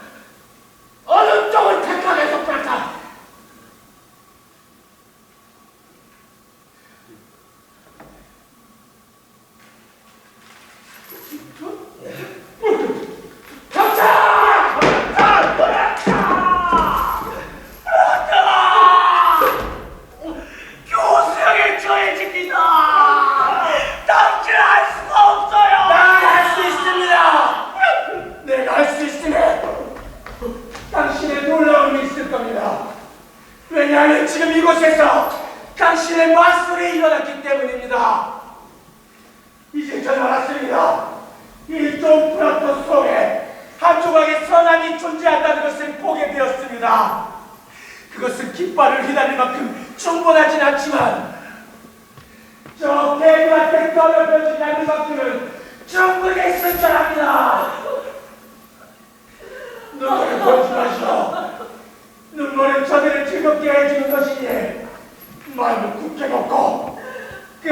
어느 쪽을 택하겠어, 브라카? 교수형에 처해집니다. 당신은 할 수가 없어요. 난 할 수 있습니다. 내가 할 수 있으면 당신의 놀라움이 있을 겁니다. 왜냐하면 지금 이곳에서 당신의 맞술이 일어났기 때문입니다. 이제 저는 알았습니다. 이 존 프락토 속에 한 조각의 선함이 존재한다는 것을 보게 되었습니다. 그것은 깃발을 휘날릴 만큼 충분하진 않지만 저 개구한테 떨어져지지 않는 만큼은 충분히 있을 줄 압니다. 눈물을 보지 마시오. 눈물은 저들을 즐겁게 해주는 것이니 마음을 굳게 먹고 그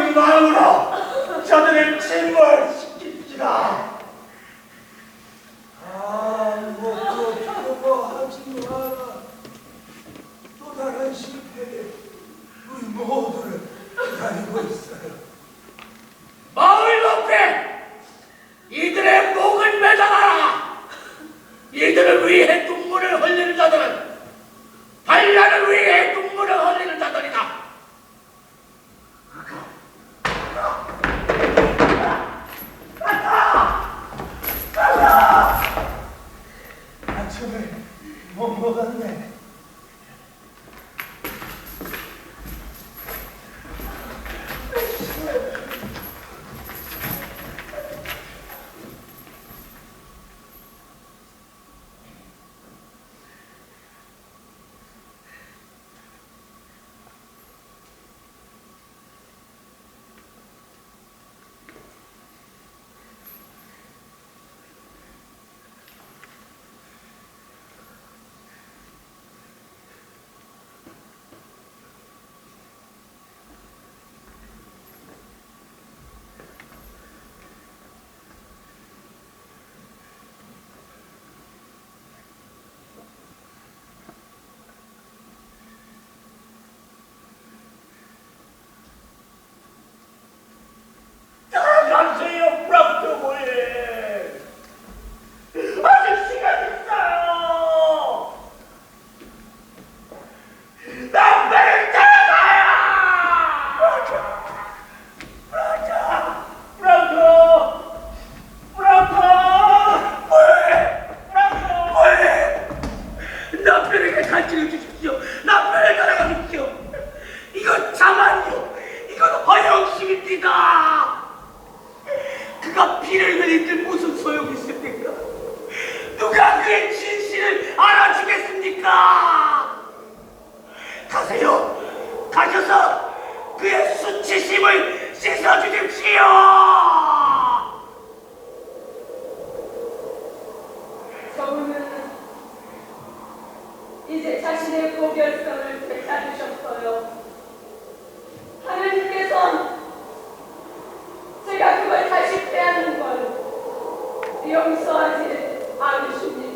최고 결정을 되찾으셨어요. 하느님께선 제가 그걸 다시 빼앗는 걸 용서하지 않으십니다.